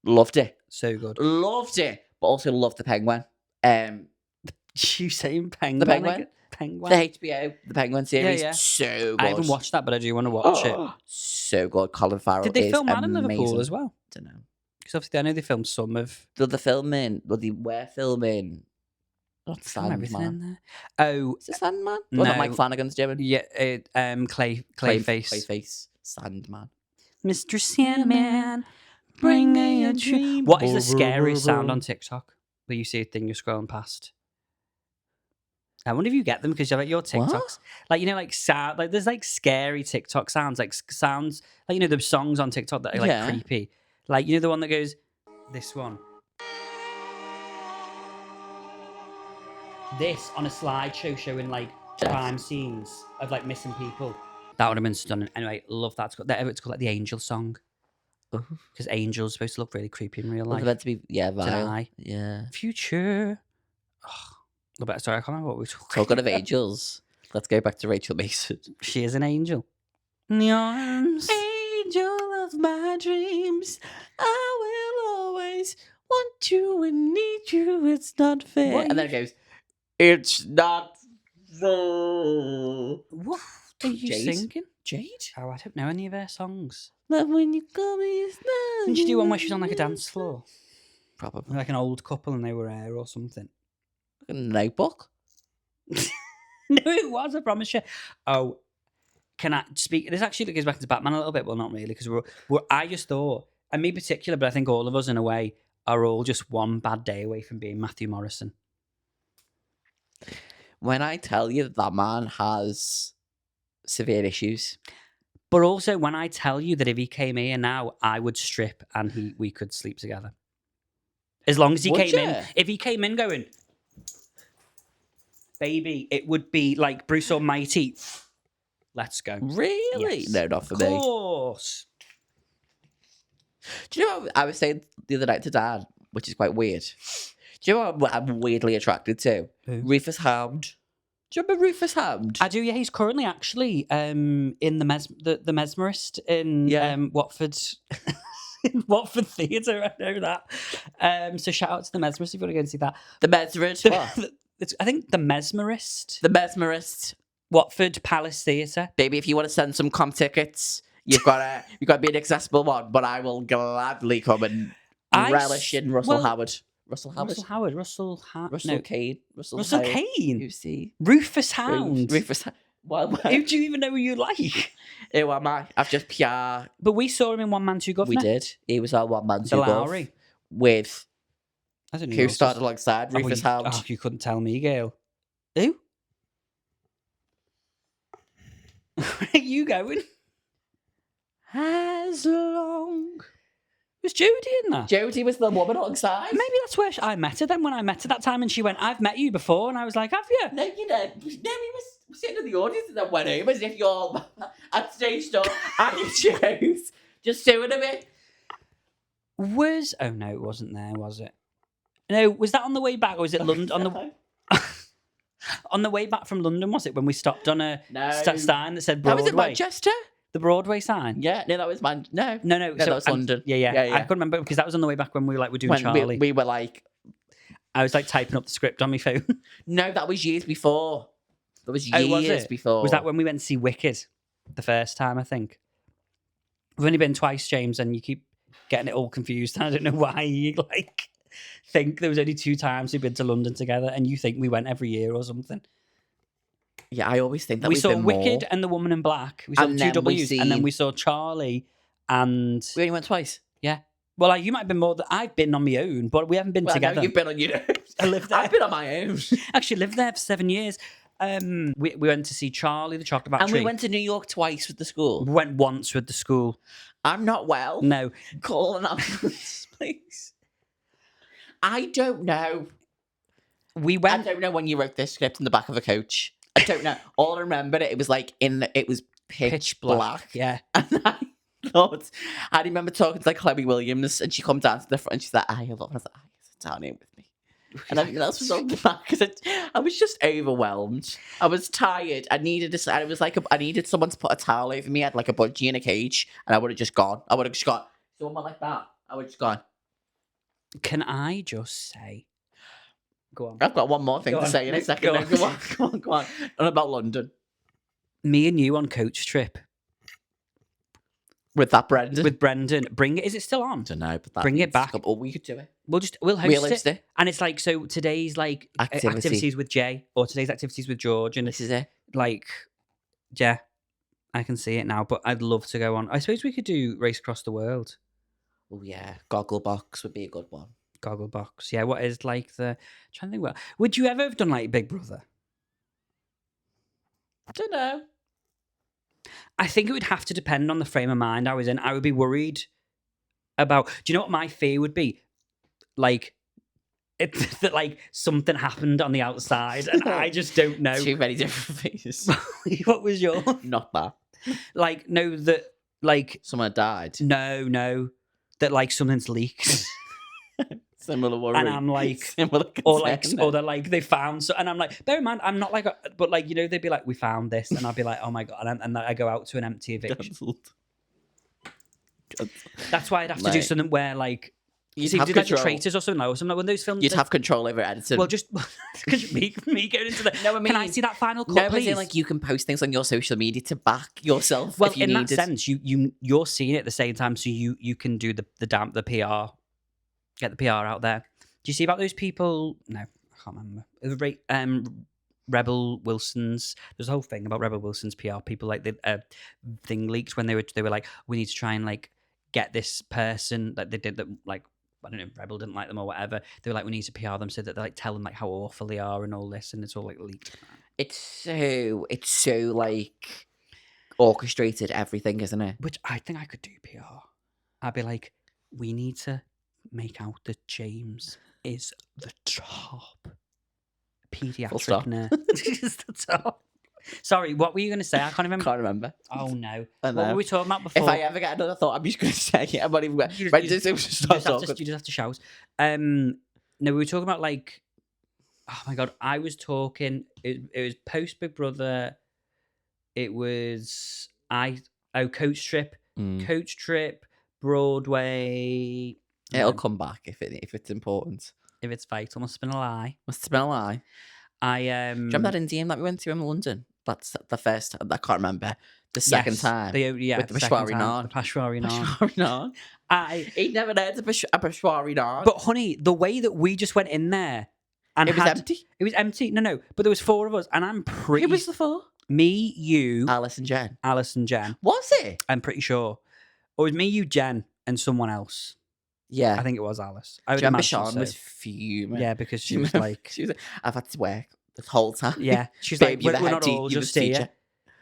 B: Loved it.
A: So good.
B: Loved it, but also loved the Penguin.
A: You saying Penguin?
B: The Penguin.
A: Penguin.
B: The HBO, the Penguin series.
A: Yeah.
B: So good.
A: I haven't watched that, but I do want to watch it.
B: So good. Colin Farrell.
A: Did they film that in
B: amazing.
A: Liverpool as well?
B: Don't know.
A: Because obviously I know they filmed some of.
B: They were filming. Not Sandman.
A: Oh,
B: is it Sandman?
A: No,
B: not Mike Flanagan's doing.
A: Yeah, Clayface.
B: Sandman.
A: Mr. Sandman, bring me a dream. What is the scariest sound on TikTok? where you see a thing you're scrolling past? I wonder if you get them because you're like your TikToks,
B: What?
A: like like sound, like there's like scary TikTok sounds, like sounds like the songs on TikTok that are like creepy, like the one that goes, this one, this on a slideshow showing like crime scenes of like missing people. That would have been stunning. Anyway, love that. It's called like the Angel song because angels are supposed to look really creepy in real life.
B: They're meant to be vile.
A: Deny.
B: Yeah.
A: Future. Sorry, I can't remember what we were
B: Talking of angels, let's go back to Rachel Mason.
A: She is an angel. In the arms,
B: angel of my dreams, I will always want you and need you. It's not fair. And then it goes, it's not fair.
A: What are you singing?
B: Jade?
A: Oh, I don't know any of her songs.
B: Love when you call me, it's not.
A: Didn't she do one where she's on like a dance floor?
B: Probably.
A: Like an old couple and they were there or something.
B: A notebook?
A: No, it was, I promise you. Oh, can I speak? This actually goes back to Batman a little bit, well, not really, because I just thought, and me in particular, but I think all of us in a way, are all just one bad day away from being Matthew Morrison.
B: When I tell you that man has severe issues.
A: But also, when I tell you that if he came here now, I would strip and we could sleep together. As long as he came in. If he came in going, baby, it would be like Bruce Almighty. Let's go.
B: Really?
A: Yes.
B: No, not for me.
A: Of course.
B: Do you know what I was saying the other night to Dad, which is quite weird? Do you know what I'm weirdly attracted to?
A: Who?
B: Rufus Hound. Do you remember Rufus Hound?
A: I do, yeah. He's currently actually in the Mesmerist in Watford. In Watford Theatre, I know that. So shout out to the Mesmerist if you want to go and see that.
B: The Mesmerist? What?
A: I think the Mesmerist.
B: The Mesmerist.
A: Watford Palace Theatre.
B: Baby, if you want to send some comp tickets, you've got to be an accessible one, but I will gladly come and relish in Russell Howard. Russell Kane.
A: Russell Kane.
B: You see.
A: Rufus Hound.
B: Rufus Hound.
A: Who do you even know who you like?
B: Who am I? I've just PR.
A: But we saw him in One Man, Two Governor.
B: We did. He was our One Man, Two Governor. With
A: I don't know
B: who started alongside Rufus Hound.
A: Oh, you couldn't tell me, girl. Who? Where are you going?
B: As long.
A: Was Jodie in that?
B: Jodie was the woman alongside.
A: Maybe that's where I met her then when I met her that time and she went, I've met you before. And I was like, have you?
B: No, you didn't. No, he was sitting in the audience and then went home as if you're at stage door and you chose. Just doing a bit.
A: Oh no, it wasn't there, was it? No, was that on the way back or was it London? On the way back from London, was it when we stopped on a sign that said Broadway?
B: That was in Manchester?
A: The Broadway sign?
B: Yeah, no, that was No,
A: so
B: that was London.
A: Yeah. I couldn't remember because that was on the way back when we were doing Charlie.
B: We were like...
A: I was like typing up the script on my phone.
B: No, that was years before. That was years before.
A: Was that when we went to see Wicked? The first time, I think. We've only been twice, James, and you keep getting it all confused. I don't know why you think there was only 2 times we've been to London together and you think we went every year or something.
B: Yeah, I always think that
A: we saw Wicked and The Woman in Black. We saw the 2 W's, and then we saw Charlie and...
B: We only went twice.
A: Yeah. Well, you might have been more than... I've been on my own, but we haven't been together.
B: No, you've been on your own.
A: I lived there.
B: I've been on my own.
A: Actually lived there for 7 years. We went to see Charlie, the Chocolate Factory.
B: And we went to New York twice with the school.
A: We went once with the school.
B: I'm not well.
A: No.
B: Call an ambulance, please. I don't know.
A: We went...
B: I don't know when you wrote this script in the back of a coach. I don't know. All I remember it was it was pitch black.
A: Yeah.
B: And I remember talking to Chloe Williams and she come down to the front and she's like, I love it. I was like, sit down here with me. And everything else was on the back because I was just overwhelmed. I was tired. I needed I needed someone to put a towel over me. I had a budgie in a cage and I would have just gone. Someone like that. I would have just gone.
A: Can I just say... Go on.
B: I've got one more thing to say in a second. Go on. And about London.
A: Me and you on coach trip.
B: With that Brendan?
A: With Brendan. Bring it. Is it still on?
B: I don't know. But
A: bring it back.
B: Oh, we could do it.
A: We'll host it. And it's so today's activities with Jay or today's activities with George. And
B: this is it.
A: Yeah, I can see it now. But I'd love to go on. I suppose we could do Race Across the World.
B: Oh, yeah. Gogglebox would be a good one.
A: Gogglebox. Yeah, what is like the... I'm trying to think, well, would you ever have done like Big Brother?
B: I don't know.
A: I think it would have to depend on the frame of mind I was in. I would be worried about... Do you know what my fear would be? Like, that like something happened on the outside and I just don't know.
B: Too many different things.
A: What was yours?
B: Not that.
A: Like, no, that like...
B: Someone died.
A: No. That like something's leaked.
B: Similar worry.
A: And I'm like...
B: Similar
A: or they're like, they found... So, and I'm like, bear in mind, I'm not like... But like, you know, they'd be like, we found this. And I'd be like, oh my God. And I go out to an empty eviction.
B: Cancelled.
A: That's why I'd have to do something where like...
B: You'd
A: see,
B: have
A: do like the
B: control.
A: Traitors or something like one of those films.
B: You'd have control over editing.
A: Well, just me going into the...
B: No, I mean,
A: can I see that final cut,
B: no,
A: please?
B: in, like you can post things on your social media to back yourself.
A: Well,
B: if you
A: in that
B: needed.
A: sense, you're seeing it at the same time, so you can do the PR, get the PR out there. Do you see about those people? No, I can't remember. Rebel Wilson's. There's a whole thing about Rebel Wilson's PR people. Like the thing leaked when they were like, we need to try and like get this person that they did that like. I don't know, Rebel didn't like them or whatever. They were like, we need to PR them so that they like tell them like how awful they are and all this, and it's all like leaked.
B: It's so like orchestrated everything, isn't it?
A: Which I think I could do PR. I'd be like, we need to make out that James is the top pediatric nurse. Is the top. Sorry, what were you going to say? I can't remember.
B: Can't remember.
A: Oh no.
B: What
A: were we talking about before?
B: If I ever get another thought, I'm just going to say it. I'm not even going to...
A: You just have to shout. No, we were talking about like... Oh my God, I was talking... It was post Big Brother. It was... Coach Trip. Coach Trip, Broadway...
B: It'll come back if it's important.
A: If it's vital. Must have been a lie.
B: Must have been a lie. Do you remember that Indian that we went to in London? That's the first time. I can't remember. The second time.
A: With the Peshwari Naan. The Peshwari Naan.
B: He'd never heard of a Peshwari Naan.
A: But honey, the way that we just went in there and
B: it was empty.
A: It was empty. No. But there was 4 of us, and I'm pretty...
B: Who was the 4?
A: Me, you...
B: Alice and Jen.
A: Was
B: it?
A: I'm pretty sure. Or it was me, you, Jen, and someone else.
B: Yeah.
A: I think it was Alice.
B: I remember Sean was fuming.
A: Yeah, because she was like...
B: I've had to work the whole time.
A: Yeah. She's like, we're not all just here.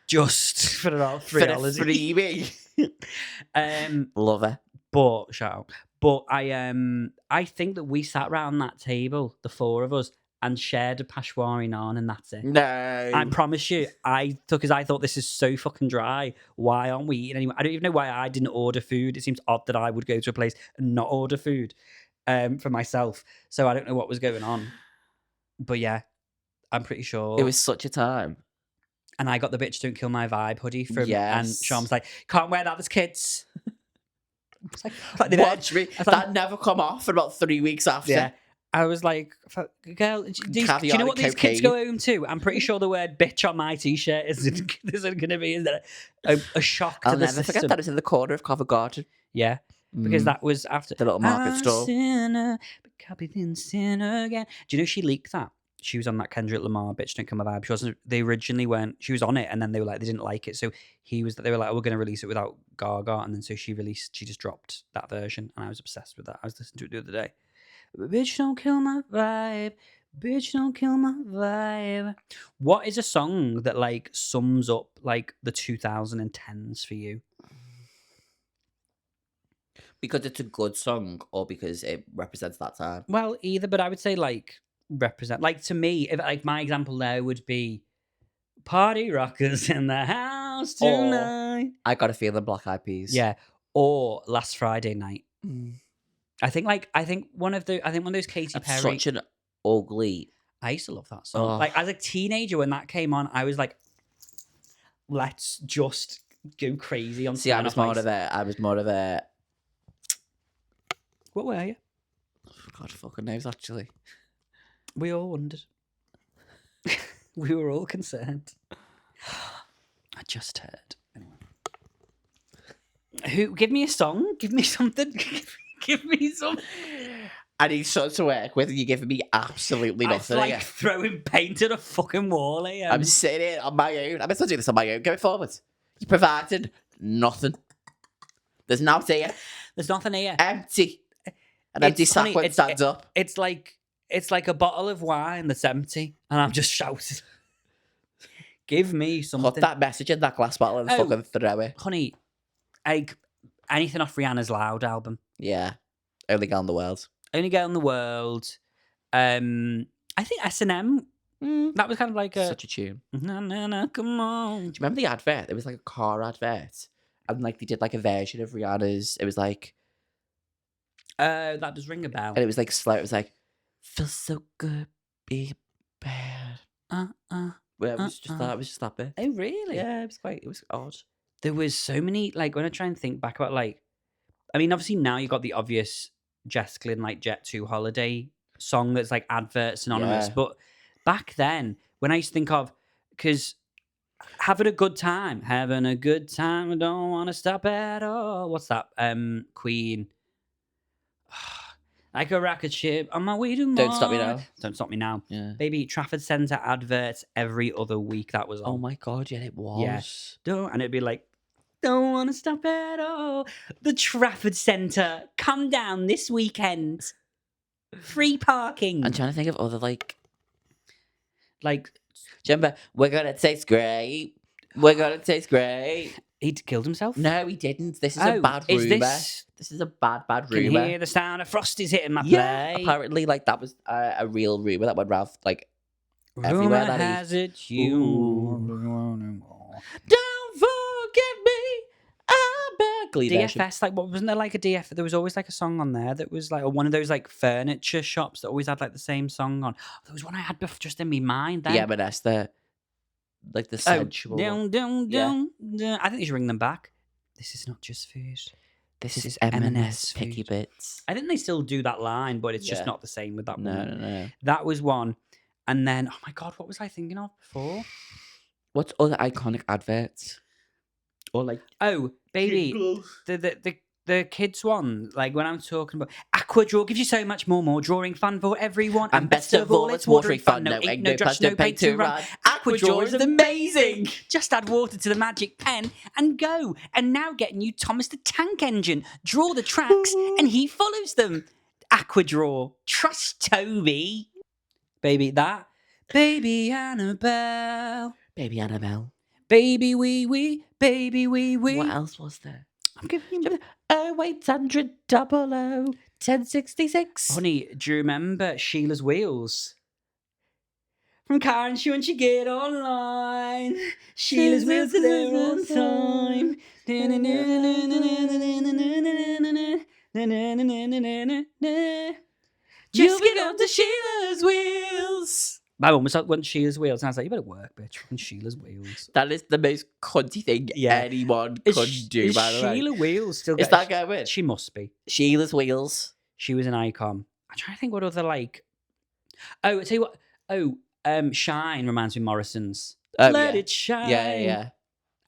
A: Just for about $3.
B: For a freebie. Love her.
A: But, shout out. But I think that we sat around that table, the 4 of us, and shared a Peshwari Naan, and that's it.
B: No.
A: I promise you, because I thought this is so fucking dry. Why aren't we eating anymore? I don't even know why I didn't order food. It seems odd that I would go to a place and not order food for myself. So I don't know what was going on. But yeah, I'm pretty sure.
B: It was such a time.
A: And I got the Bitch Don't Kill My Vibe hoodie from... Yes. And Sean was like, can't wear that, there's kids.
B: Watch me. That never come off for about 3 weeks after.
A: Yeah. I was like, girl, do you know what these kids go home to? I'm pretty sure the word bitch on my t-shirt isn't going to be a shock to the system.
B: I'll never forget that. It's in the corner of Covent Garden.
A: Yeah, because that was after...
B: The little market stall.
A: Sinner, but copied in sinner again. Do you know she leaked that? She was on that Kendrick Lamar Bitch Don't Kill My Vibe. She wasn't... They originally weren't... She was on it, and then they were like, they didn't like it. So they were like, we're going to release it without Gaga. And then so she just dropped that version, and I was obsessed with that. I was listening to it the other day. Bitch, don't kill my vibe. Bitch, don't kill my vibe. What is a song that like sums up like the 2010s for you?
B: Because it's a good song, or because it represents that time?
A: Well, either, but I would say like represent. Like to me, if like my example there would be "Party Rockers in the House Tonight."
B: I Got a Feeling, Black Eyed Peas.
A: Yeah, or Last Friday Night. I think one of those Katy Perry.
B: Such an ugly.
A: I used to love that song. Like as a teenager when that came on, I was like, let's just go crazy on.
B: See, I was more of a.
A: What were you?
B: God fucking knows. Actually,
A: we all wondered. We were all concerned. I just heard. Anyway. Give me a song. Give me something. Give me some.
B: I need something to work with, and you're giving me absolutely nothing.
A: It's like throwing paint at a fucking wall here.
B: I'm sitting here on my own. I'm meant to do this on my own. Go forward. You provided nothing. There's nothing here.
A: There's nothing here.
B: Empty. An empty sack when it stands up.
A: It's like a bottle of wine that's empty, and I'm just shouting. Give me something.
B: Put that message in that glass bottle and fucking throw it.
A: Honey, anything off Rihanna's Loud album.
B: Yeah. Only Girl in the World.
A: Only Girl in the World. I think S&M. That was kind of like
B: such a tune.
A: Na, come on.
B: Do you remember the advert? It was like a car advert. And like they did like a version of Rihanna's. It was like...
A: that does ring a bell.
B: And it was like slow. It was like, feels so good, be bad. Well, it was just that bit.
A: Oh, really?
B: Yeah, it was odd.
A: There was so many, like, when I try and think back about, like, I mean, obviously now you've got the obvious Jess Glynn, like, Jet 2 Holiday song that's, like, advert synonymous.
B: Yeah.
A: But back then, when I used to think of, because having a good time, I don't want to stop at all. What's that? Queen. Like a rocket ship on my way to Mars.
B: Don't Stop Me Now.
A: Don't Stop Me Now.
B: Yeah.
A: Baby, Trafford Centre adverts every other week that was on.
B: Oh my God, yeah, it was.
A: Yeah. And it'd be like, don't want to stop at all. The Trafford Centre, come down this weekend. Free parking.
B: I'm trying to think of other, like...
A: Do
B: you remember, we're going to taste great. We're going to taste great.
A: He killed himself?
B: No, he didn't. This is a bad rumour. This is a bad rumour.
A: Can hear the sound of Frosty's hitting my play.
B: Apparently, like, that was a real rumour that went round, like,
A: everywhere.
B: Rumour
A: That has it, you.
B: Don't forget me. I'm back.
A: DFS, like, what wasn't there like a DF? There was always like a song on there that was like one of those like furniture shops that always had like the same song on. There was one I had just in my mind. Then.
B: The M&S, the sensual.
A: Down. I think you should ring them back. This is not just food.
B: This is M&S Picky Bits.
A: I think they still do that line, but it's just not the same with that one.
B: No.
A: That was one. And then, oh my God, what was I thinking of before?
B: What's other iconic adverts? Or like...
A: Oh, baby. The kids one, like when I'm talking about Aquadraw gives you so much more drawing fun for everyone.
B: And best of all, it's watering fun. No ink, no trash, no paint to run. Aquadraw is amazing.
A: Just add water to the magic pen and go. And now get new Thomas the Tank Engine. Draw the tracks and he follows them. Aquadraw. Trust Toby. Baby that. Baby Annabelle.
B: Baby Annabelle.
A: Baby wee wee. Baby wee wee.
B: What else was there?
A: I'm giving you
B: 0800 00 1066.
A: Honey, do you remember Sheila's Wheels? From car and shoe and she get online. Sheila's Wheels are there on time. Just get up to Sheila's Wheels. My mum went Sheila's Wheels, and I was like, you better work, bitch. Fucking Sheila's Wheels.
B: That is the most cunty thing anyone could do, by the way.
A: Sheila Wheels still
B: Is that going?
A: She must be.
B: Sheila's Wheels.
A: She was an icon. I'm trying to think what other, like... Oh, I tell you what. Shine reminds me of Morrison's. Let it shine.
B: Yeah.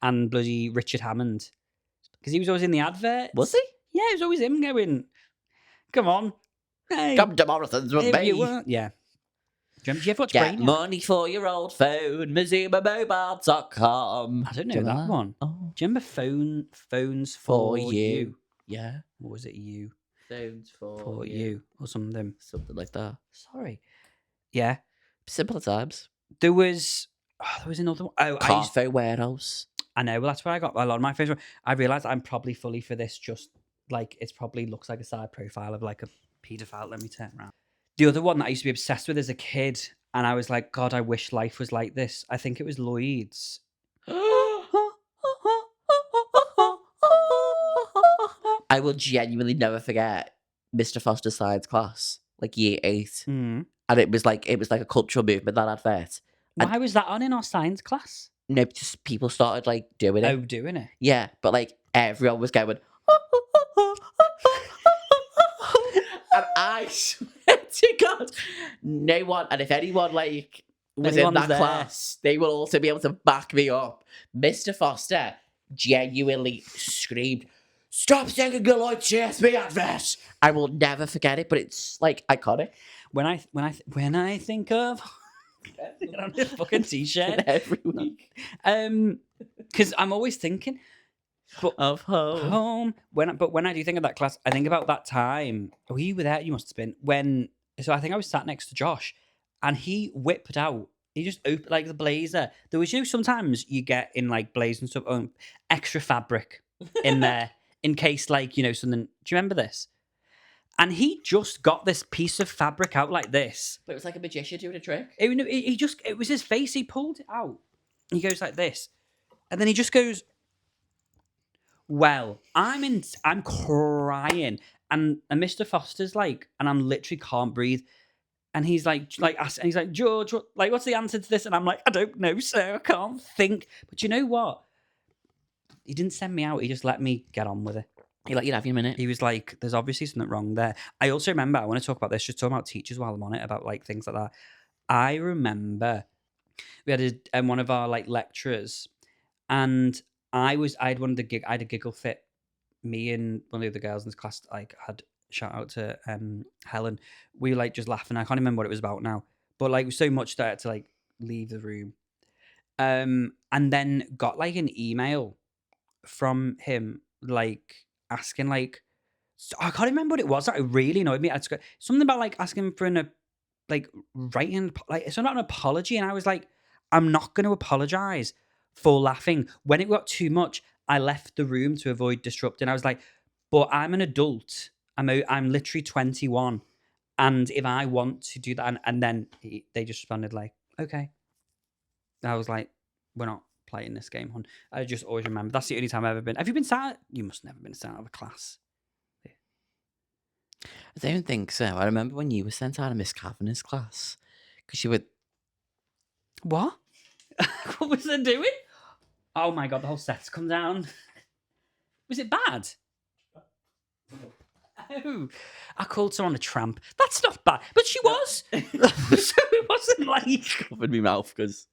A: And bloody Richard Hammond. Because he was always in the advert.
B: Was he?
A: Yeah, it was always him going, come on. Hey,
B: come to Morrison's with me.
A: Yeah. Do you ever watch
B: Get
A: Brainiac?
B: money for your old phone, MazumaMobile.com.
A: I don't know that one.
B: Oh.
A: Do you remember Phones for You?
B: Yeah.
A: Or was it You?
B: Phones
A: For You. Or something.
B: Something like that.
A: Sorry. Yeah.
B: Simpler times.
A: There was another one. Oh,
B: Cafe Warehouse.
A: I know. Well, that's where I got a lot of my favorite. I realized I'm probably fully for this. Just like it probably looks like a side profile of like a paedophile. Let me turn around. The other one that I used to be obsessed with as a kid, and I was like, God, I wish life was like this. I think it was Lloyd's.
B: I will genuinely never forget Mr. Foster's science class, like year 8, and it was like a cultural movement, that advert.
A: Why was that on in our science class?
B: No, just people started like doing it.
A: Oh, doing it.
B: Yeah, but like everyone was going. And I swear to God, no one, and if anyone like was in that class, they will also be able to back me up. Mr. Foster genuinely screamed, "Stop singing the Lloyd CSB advert!" I will never forget it, but it's like iconic.
A: When I think of on this fucking t-shirt
B: every week,
A: because I'm always thinking,
B: of home.
A: When I do think of that class, I think about that time. Oh, you were there. You must have been when. So I think I was sat next to Josh, and he whipped out. He just opened like the blazer. There was sometimes you get in like blazer and stuff, extra fabric in there in case like something. Do you remember this? And he just got this piece of fabric out like this.
B: But it was like a magician doing a trick.
A: It was his face. He pulled it out. He goes like this, and then he just goes. Well, I'm crying, and Mr. Foster's like, and I'm literally can't breathe, and he's like, and he's like, George, what's the answer to this? And I'm like, I don't know, sir, I can't think. But you know what? He didn't send me out. He just let me get on with it.
B: He let you have your minute.
A: He was like, there's obviously something wrong there. I also remember, I want to talk about this, just talking about teachers while I'm on it, about like things like that. I remember we had one of our like lecturers, and I had a giggle fit. Me and one of the other girls in this class like had shout out to Helen. We were like just laughing. I can't remember what it was about now, but like so much that I had to like leave the room. And then got like an email from him like asking like I can't remember what it was. That really annoyed me. Something about like asking for writing like it's not an apology, and I was like, I'm not going to apologize for laughing. When it got too much, I left the room to avoid disrupting. I was like, but I'm an adult. I'm literally 21, and if I want to do that, and then they just responded like, okay. I was like, we're not playing this game, hon. I just always remember that's the only time I've ever been. Have you been sat? You must never been sat out of a class.
B: I don't think so. I remember when you were sent out of Miss Kavanagh's class because you were.
A: What? What was I doing? Oh my god, the whole set's come down. Was it bad? Oh, I called someone a tramp. That's not bad, but she was. So it wasn't like
B: covered my mouth because.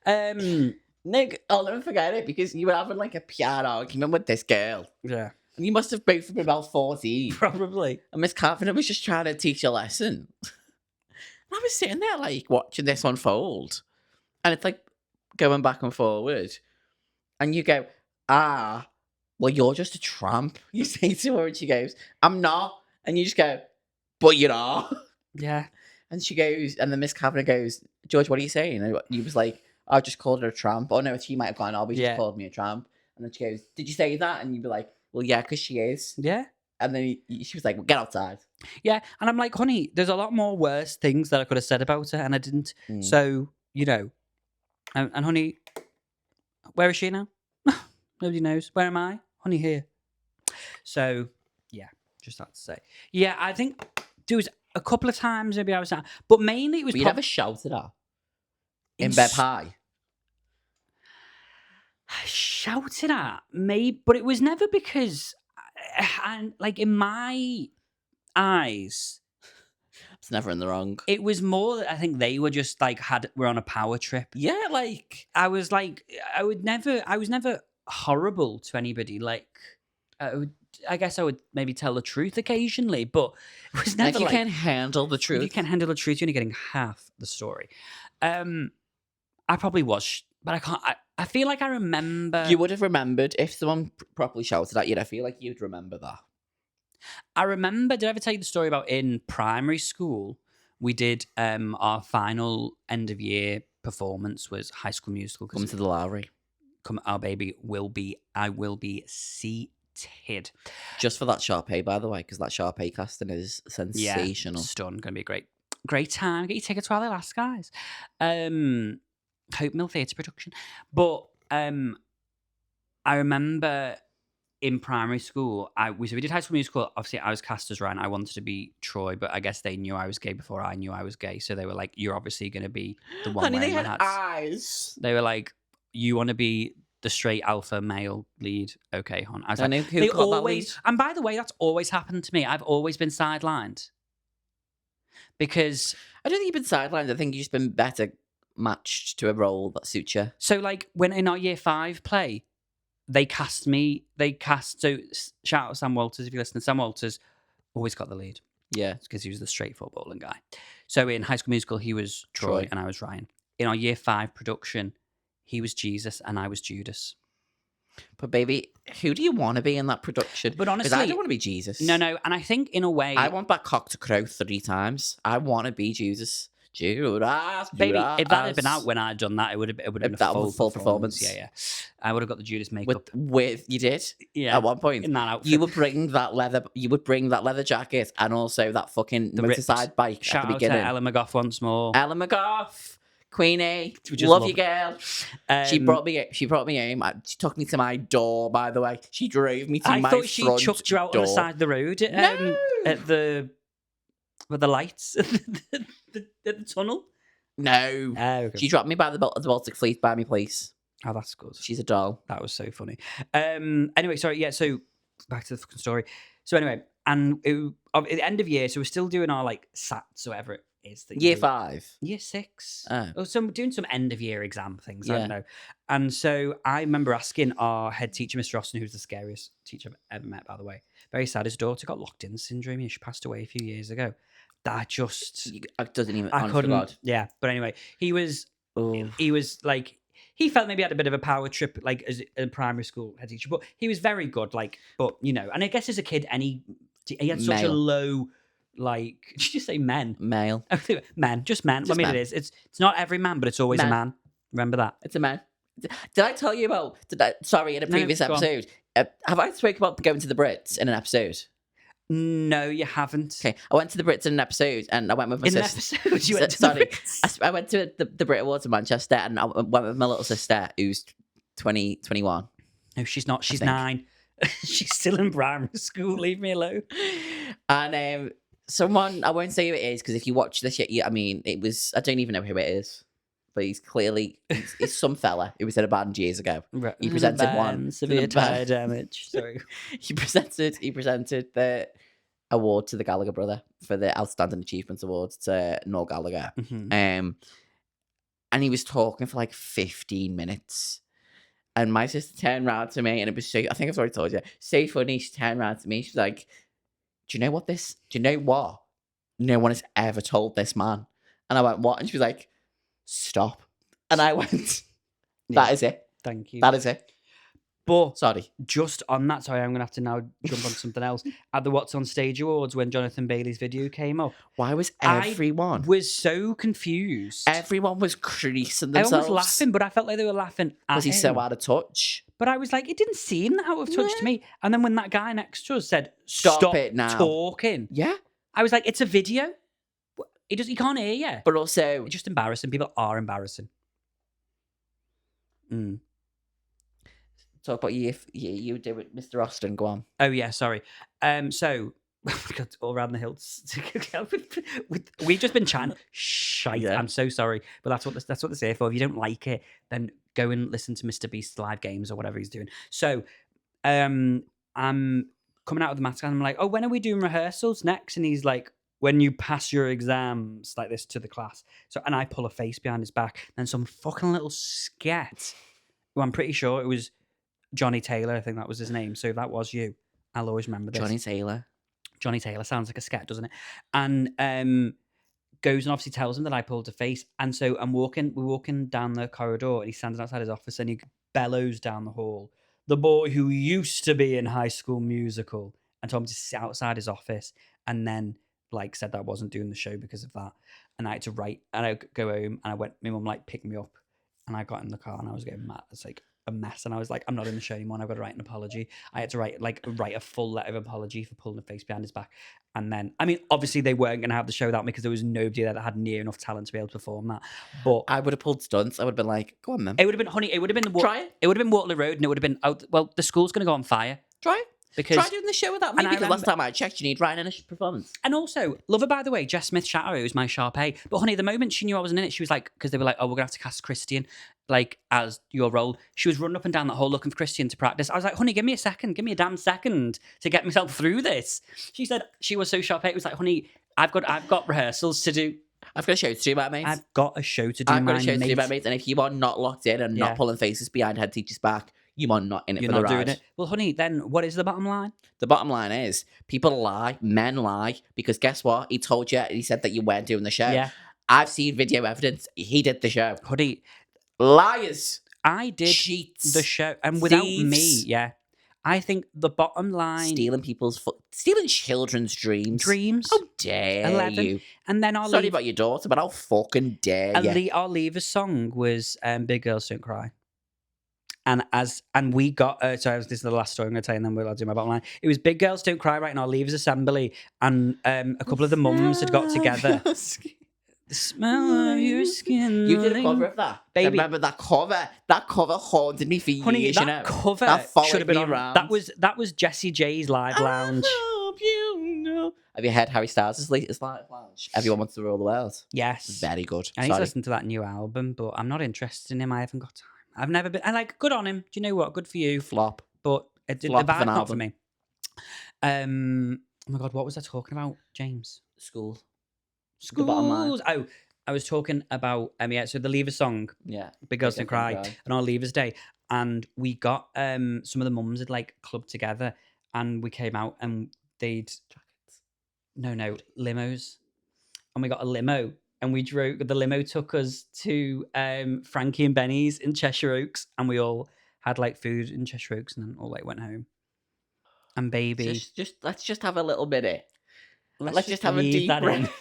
B: Nick, I'll never forget it because you were having like a PR argument with this girl.
A: Yeah.
B: And you must have both been about 14.
A: Probably.
B: And Miss Kavanagh was just trying to teach a lesson. And I was sitting there like watching this unfold. And it's like going back and forward. And you go, well, you're just a tramp. You say to her and she goes, I'm not. And you just go, but you are.
A: Yeah.
B: And she goes, and then Miss Kavanagh goes, George, what are you saying? And you was like, I just called her a tramp. Oh no, she might have gone, she just called me a tramp. And then she goes, did you say that? And you'd be like, well, yeah, because she is.
A: Yeah.
B: And then she was like, well, get outside.
A: Yeah. And I'm like, honey, there's a lot more worse things that I could have said about her, and I didn't. So, and honey, where is she now? Nobody knows. Where am I? Honey, here. So, yeah, just had to say. Yeah, I think there was a couple of times maybe I was, but mainly it was.
B: But you never shouted at her in bed high.
A: Shouted at maybe, but it was never because, and like in my eyes,
B: it's never in the wrong.
A: It was more that I think they were just like were on a power trip.
B: Yeah, like
A: I was never horrible to anybody. Like I guess I would maybe tell the truth occasionally, but it was never
B: like you can't handle the truth.
A: If you can't handle the truth, you're only getting half the story. I probably was, but I can't. I feel like I remember.
B: You would have remembered if someone properly shouted at you. I feel like you'd remember that.
A: I remember. Did I ever tell you the story about in primary school? We did our final end of year performance was High School Musical.
B: Come to the Lowry.
A: Our baby will be. I will be seated.
B: Just for that Sharpay, by the way, because that Sharpay casting is sensational.
A: Yeah, going to be a great time. Get your tickets while they last, guys. Hope Mill Theatre production. But I remember in primary school, we did High School Musical. Obviously, I was cast as Ryan. I wanted to be Troy, but I guess they knew I was gay before I knew I was gay. So they were like, "You're obviously going to be the one."
B: Honey, they had
A: hats.
B: eyes.
A: They were like, "You want to be the straight alpha male lead?" Okay, hon. I was like,
B: who got that lead?
A: And by the way, that's always happened to me. I've always been sidelined because
B: I don't think you've been sidelined. I think you've just been better matched to a role that suits you.
A: So like when in our year 5 play, they cast so shout out Sam Walters if you listen. Sam Walters always got the lead.
B: Yeah.
A: Because he was the straight footballing guy. So in High School Musical he was Troy and I was Ryan. In our year 5 production, he was Jesus and I was Judas.
B: But baby, who do you want to be in that production?
A: But honestly,
B: because I don't want to be Jesus.
A: No, and I think in a way,
B: I want that cock to crow 3 times. I want to be Jesus. Judas,
A: baby,
B: Judas.
A: if that had been out when I'd done that, it would have been a full performance. Yeah. I would have got the Judas makeup.
B: With you did.
A: Yeah.
B: At one point,
A: in that outfit,
B: you would bring that leather jacket and also that fucking motorside bike
A: Shout
B: at the beginning.
A: Out to Ellen McGough once more.
B: Ellen McGough, Queenie, love you, girl. She brought me home. She took me to my door. By the way, she drove me to my front door. I thought she
A: chucked you out on the side of the road at the lights at the tunnel.
B: No, okay. She dropped me by the Baltic Fleet by me place.
A: Oh, that's good.
B: She's a doll.
A: That was so funny. Anyway, sorry. Yeah. So back to the fucking story. So anyway, and at the end of year, so we're still doing our like SATs or whatever it is.
B: Year 5,
A: year 6.
B: Oh,
A: so we're doing some end of year exam things. I don't know. And so I remember asking our head teacher, Mr. Austin, who's the scariest teacher I've ever met, by the way. Very sad. His daughter got locked in syndrome. She passed away a few years ago. That just
B: doesn't even.
A: I couldn't. God. Yeah, but anyway, he was like. He felt maybe had a bit of a power trip, like as a primary school head teacher, but he was very good. Like, but you know, and I guess as a kid, he had such a low, like, did you say men?
B: Male,
A: men, just men. I mean, it is. It's not every man, but it's always a man. Remember that?
B: It's a man. Did I tell you about? Sorry, in a previous episode, have I spoken about going to the Brits in an episode?
A: No, you haven't.
B: Okay, I went to the Brits in an episode, and I went with my sister.
A: An episode, you went to the Brits?
B: I went to the Brit Awards in Manchester, and I went with my little sister, who's 21.
A: No, she's not. She's 9. She's still in primary school. Leave me alone.
B: And someone, I won't say who it is, because if you watch the shit, I mean, it was. I don't even know who it is, but he's clearly he's some fella who was in a band years ago. He presented one
A: severe tire damage. Sorry.
B: he presented the award to the Gallagher brother for the Outstanding Achievement Award to Noel Gallagher.
A: Mm-hmm.
B: And he was talking for like 15 minutes. And my sister turned around to me, and it was so, I think I've already told you, so funny. She turned around to me, she's like, do you know what? No one has ever told this man. And I went, what? And she was like, stop. And I went, that is it.
A: Thank you.
B: That is it.
A: But
B: sorry,
A: just on that, I'm going to have to now jump on something else. At the What's on Stage Awards, when Jonathan Bailey's video came up,
B: why was everyone?
A: I was so confused.
B: Everyone was creasing themselves.
A: Everyone was laughing, but I felt like they were laughing
B: because he's so out of touch.
A: But I was like, it didn't seem out of touch to me. And then when that guy next to us said, "Stop
B: it now,
A: talking," I was like, it's a video. He can't hear you.
B: But also,
A: it's just embarrassing. People are embarrassing.
B: Talk about you do with Mr. Austin. Go on.
A: Oh yeah, sorry. So we got all around the hills. We've just been chatting shite. Yeah. I'm so sorry, but that's what they're here for. If you don't like it, then go and listen to Mr. Beast's live games or whatever he's doing. So, I'm coming out of the maths and I'm like, oh, when are we doing rehearsals next? And he's like, when you pass your exams, like this, to the class. So, and I pull a face behind his back, and some fucking little scat, who I'm pretty sure it was Johnny Taylor, I think that was his name. So if that was you, I'll always remember this. Johnny Taylor sounds like a scat, doesn't it? And goes and obviously tells him that I pulled a face. And so we're walking down the corridor, and he's standing outside his office, and he bellows down the hall, the boy who used to be in High School Musical, and told me to sit outside his office, and then like said that I wasn't doing the show because of that. And I had to write, and I go home, and my mum like picked me up, and I got in the car, and I was getting mad. It's like a mess, and I was like, I'm not in the show anymore, and I've got to write an apology. I had to write a full letter of apology for pulling the face behind his back. And then, I mean, obviously they weren't going to have the show without me, because there was nobody there that had near enough talent to be able to perform that. But
B: I would have pulled stunts. I would have been like, go on then.
A: It would have been, honey, it would have been
B: try it.
A: It would have been Waterloo Road, and it would have been well, the school's going to go on fire.
B: Try it. Try doing the show without me, because last time I checked, you need Ryan in a performance.
A: And also, love her, by the way, Jess Smith Shatter, who's my Sharpay. But honey, the moment she knew I wasn't in it, she was like, because they were like, oh, we're going to have to cast Christian, like, as your role. She was running up and down that hall looking for Christian to practice. I was like, honey, give me a damn second to get myself through this. She said she was so Sharpay. It was like, honey, I've got rehearsals to do.
B: I've got a show to do, my mates.
A: I've got a show to do,
B: my mates. And if you are not locked in and not pulling faces behind head teacher's back, you are not in it for the ride. You're not doing it.
A: Well, honey, then what is the bottom line?
B: The bottom line is people lie, men lie, because guess what? He told you, he said that you weren't doing the show.
A: Yeah.
B: I've seen video evidence. He did the show.
A: Honey,
B: liars.
A: I did
B: cheats,
A: the show, and without
B: thieves,
A: me, yeah. I think the bottom line...
B: stealing children's dreams. How dare
A: 11.
B: you?
A: And then
B: Sorry about your daughter, but how fucking dare you?
A: Our Leavers song was Big Girls Don't Cry. And we got this is the last story I'm going to tell you, and then I'll do my bottom line. It was Big Girls Don't Cry right now, Leavers Assembly, and a couple of the mums had got together. The smell of your skin.
B: You did a cover of that, baby. I remember that cover? That cover haunted me for years.
A: That cover that should have been around. That was Jessie J's Live Lounge.
B: I hope you know. Have you heard Harry Styles' latest Live Lounge? Everyone Wants to Rule the World.
A: Yes,
B: very good.
A: I need to listen to that new album, but I'm not interested in him. I haven't got time. I've never been. I like. Good on him. Do you know what? Good for you.
B: Flop,
A: but the vibe's not for me. Oh my god, what was I talking about, James?
B: Schools.
A: Oh, I was talking about so the Leavers song, Big Girls Don't Cry, and our Leavers Day, and we got some of the mums had like clubbed together, and we came out and they'd limos, and we got a limo, and we drove. The limo took us to Frankie and Benny's in Cheshire Oaks, and we all had like food in Cheshire Oaks, and then all like went home. And baby,
B: let's just have a little minute. Let's just have a deep breath.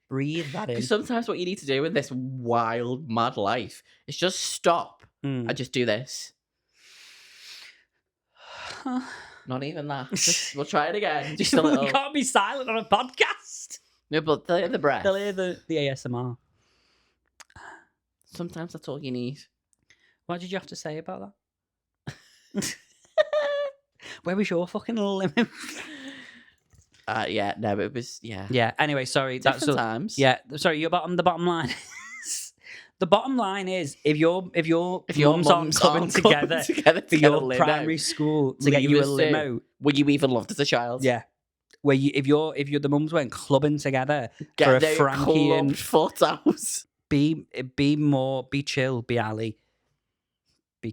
A: Breathe that in.
B: Because sometimes what you need to do in this wild, mad life is just stop and just do this. Not even that. We'll try it again. Just a little.
A: You can't be silent on a podcast.
B: No, but they'll hear the breath.
A: They'll hear the ASMR.
B: Sometimes that's all you need.
A: What did you have to say about that? Where was your fucking limo?
B: It was
A: Yeah. Anyway, sorry.
B: Different times.
A: Yeah. Sorry. The bottom line. The bottom line is if your mums aren't coming together for your primary school to get you a limo,
B: would you even loved as a child?
A: Yeah. Where if the mums weren't clubbing together for a Frankie and
B: foot house.
A: Be chill, be Ali.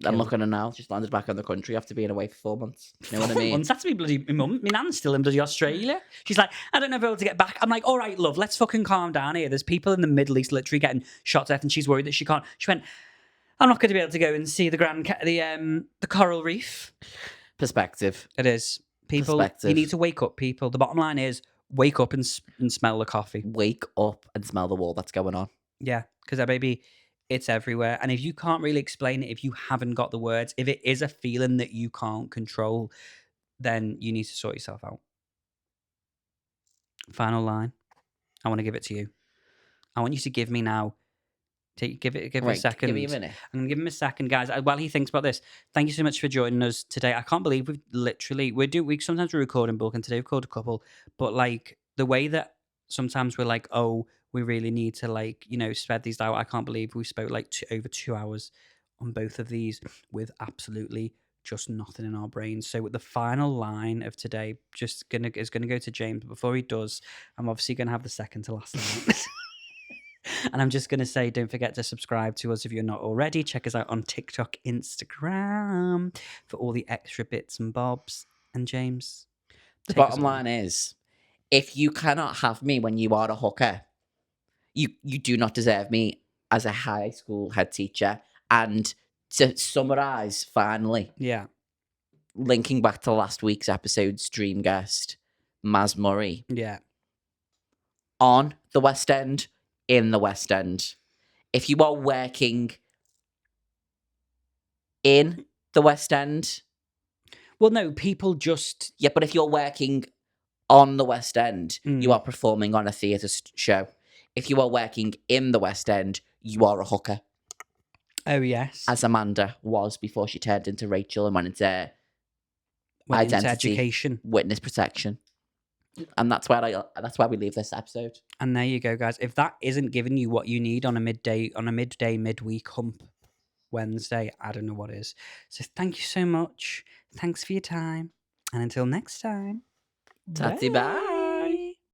B: I'm looking at now. Just landed back on the country after being away for 4 months. You know what I mean?
A: Months. That's to be bloody. My nan's still in bloody Australia. She's like, I don't know if I'll be able to get back. I'm like, all right, love, let's fucking calm down here. There's people in the Middle East literally getting shot to death, and she's worried that she can't. She went, I'm not going to be able to go and see the coral reef.
B: Perspective.
A: It is. People, you need to wake up. People. The bottom line is wake up and smell the coffee.
B: Wake up and smell the wall that's going on.
A: Yeah, because baby. It's everywhere. And if you can't really explain it, if you haven't got the words, if it is a feeling that you can't control, then you need to sort yourself out. Final line. I want to give it to you. I want you to give me now. Give it a second.
B: Give me a minute.
A: I'm going to give him a second, guys. While he thinks about this, thank you so much for joining us today. I can't believe we sometimes we record in bulk, and today we've called a couple, but like the way that sometimes we're like, oh, we really need to spread these out. I can't believe we spoke over 2 hours on both of these with absolutely just nothing in our brains. So the final line of today is gonna go to James. But before he does, I'm obviously gonna have the second to last line. And I'm just gonna say, don't forget to subscribe to us if you're not already. Check us out on TikTok, Instagram for all the extra bits and bobs. And James,
B: the bottom line is, if you cannot have me when you are a hooker, you do not deserve me as a high school head teacher. And to summarise, finally, linking back to last week's episode's dream guest, Maz Murray.
A: Yeah.
B: On the West End, in the West End. If you are working in the West End...
A: Well, no, people just...
B: Yeah, but if you're working on the West End, you are performing on a theatre show. If you are working in the West End, you are a hooker.
A: Oh, yes.
B: As Amanda was before she turned into Rachel and went into identity,
A: education,
B: witness protection. And that's where we leave this episode.
A: And there you go, guys. If that isn't giving you what you need on a midweek hump Wednesday, I don't know what is. So thank you so much. Thanks for your time. And until next time.
B: Tatty bye.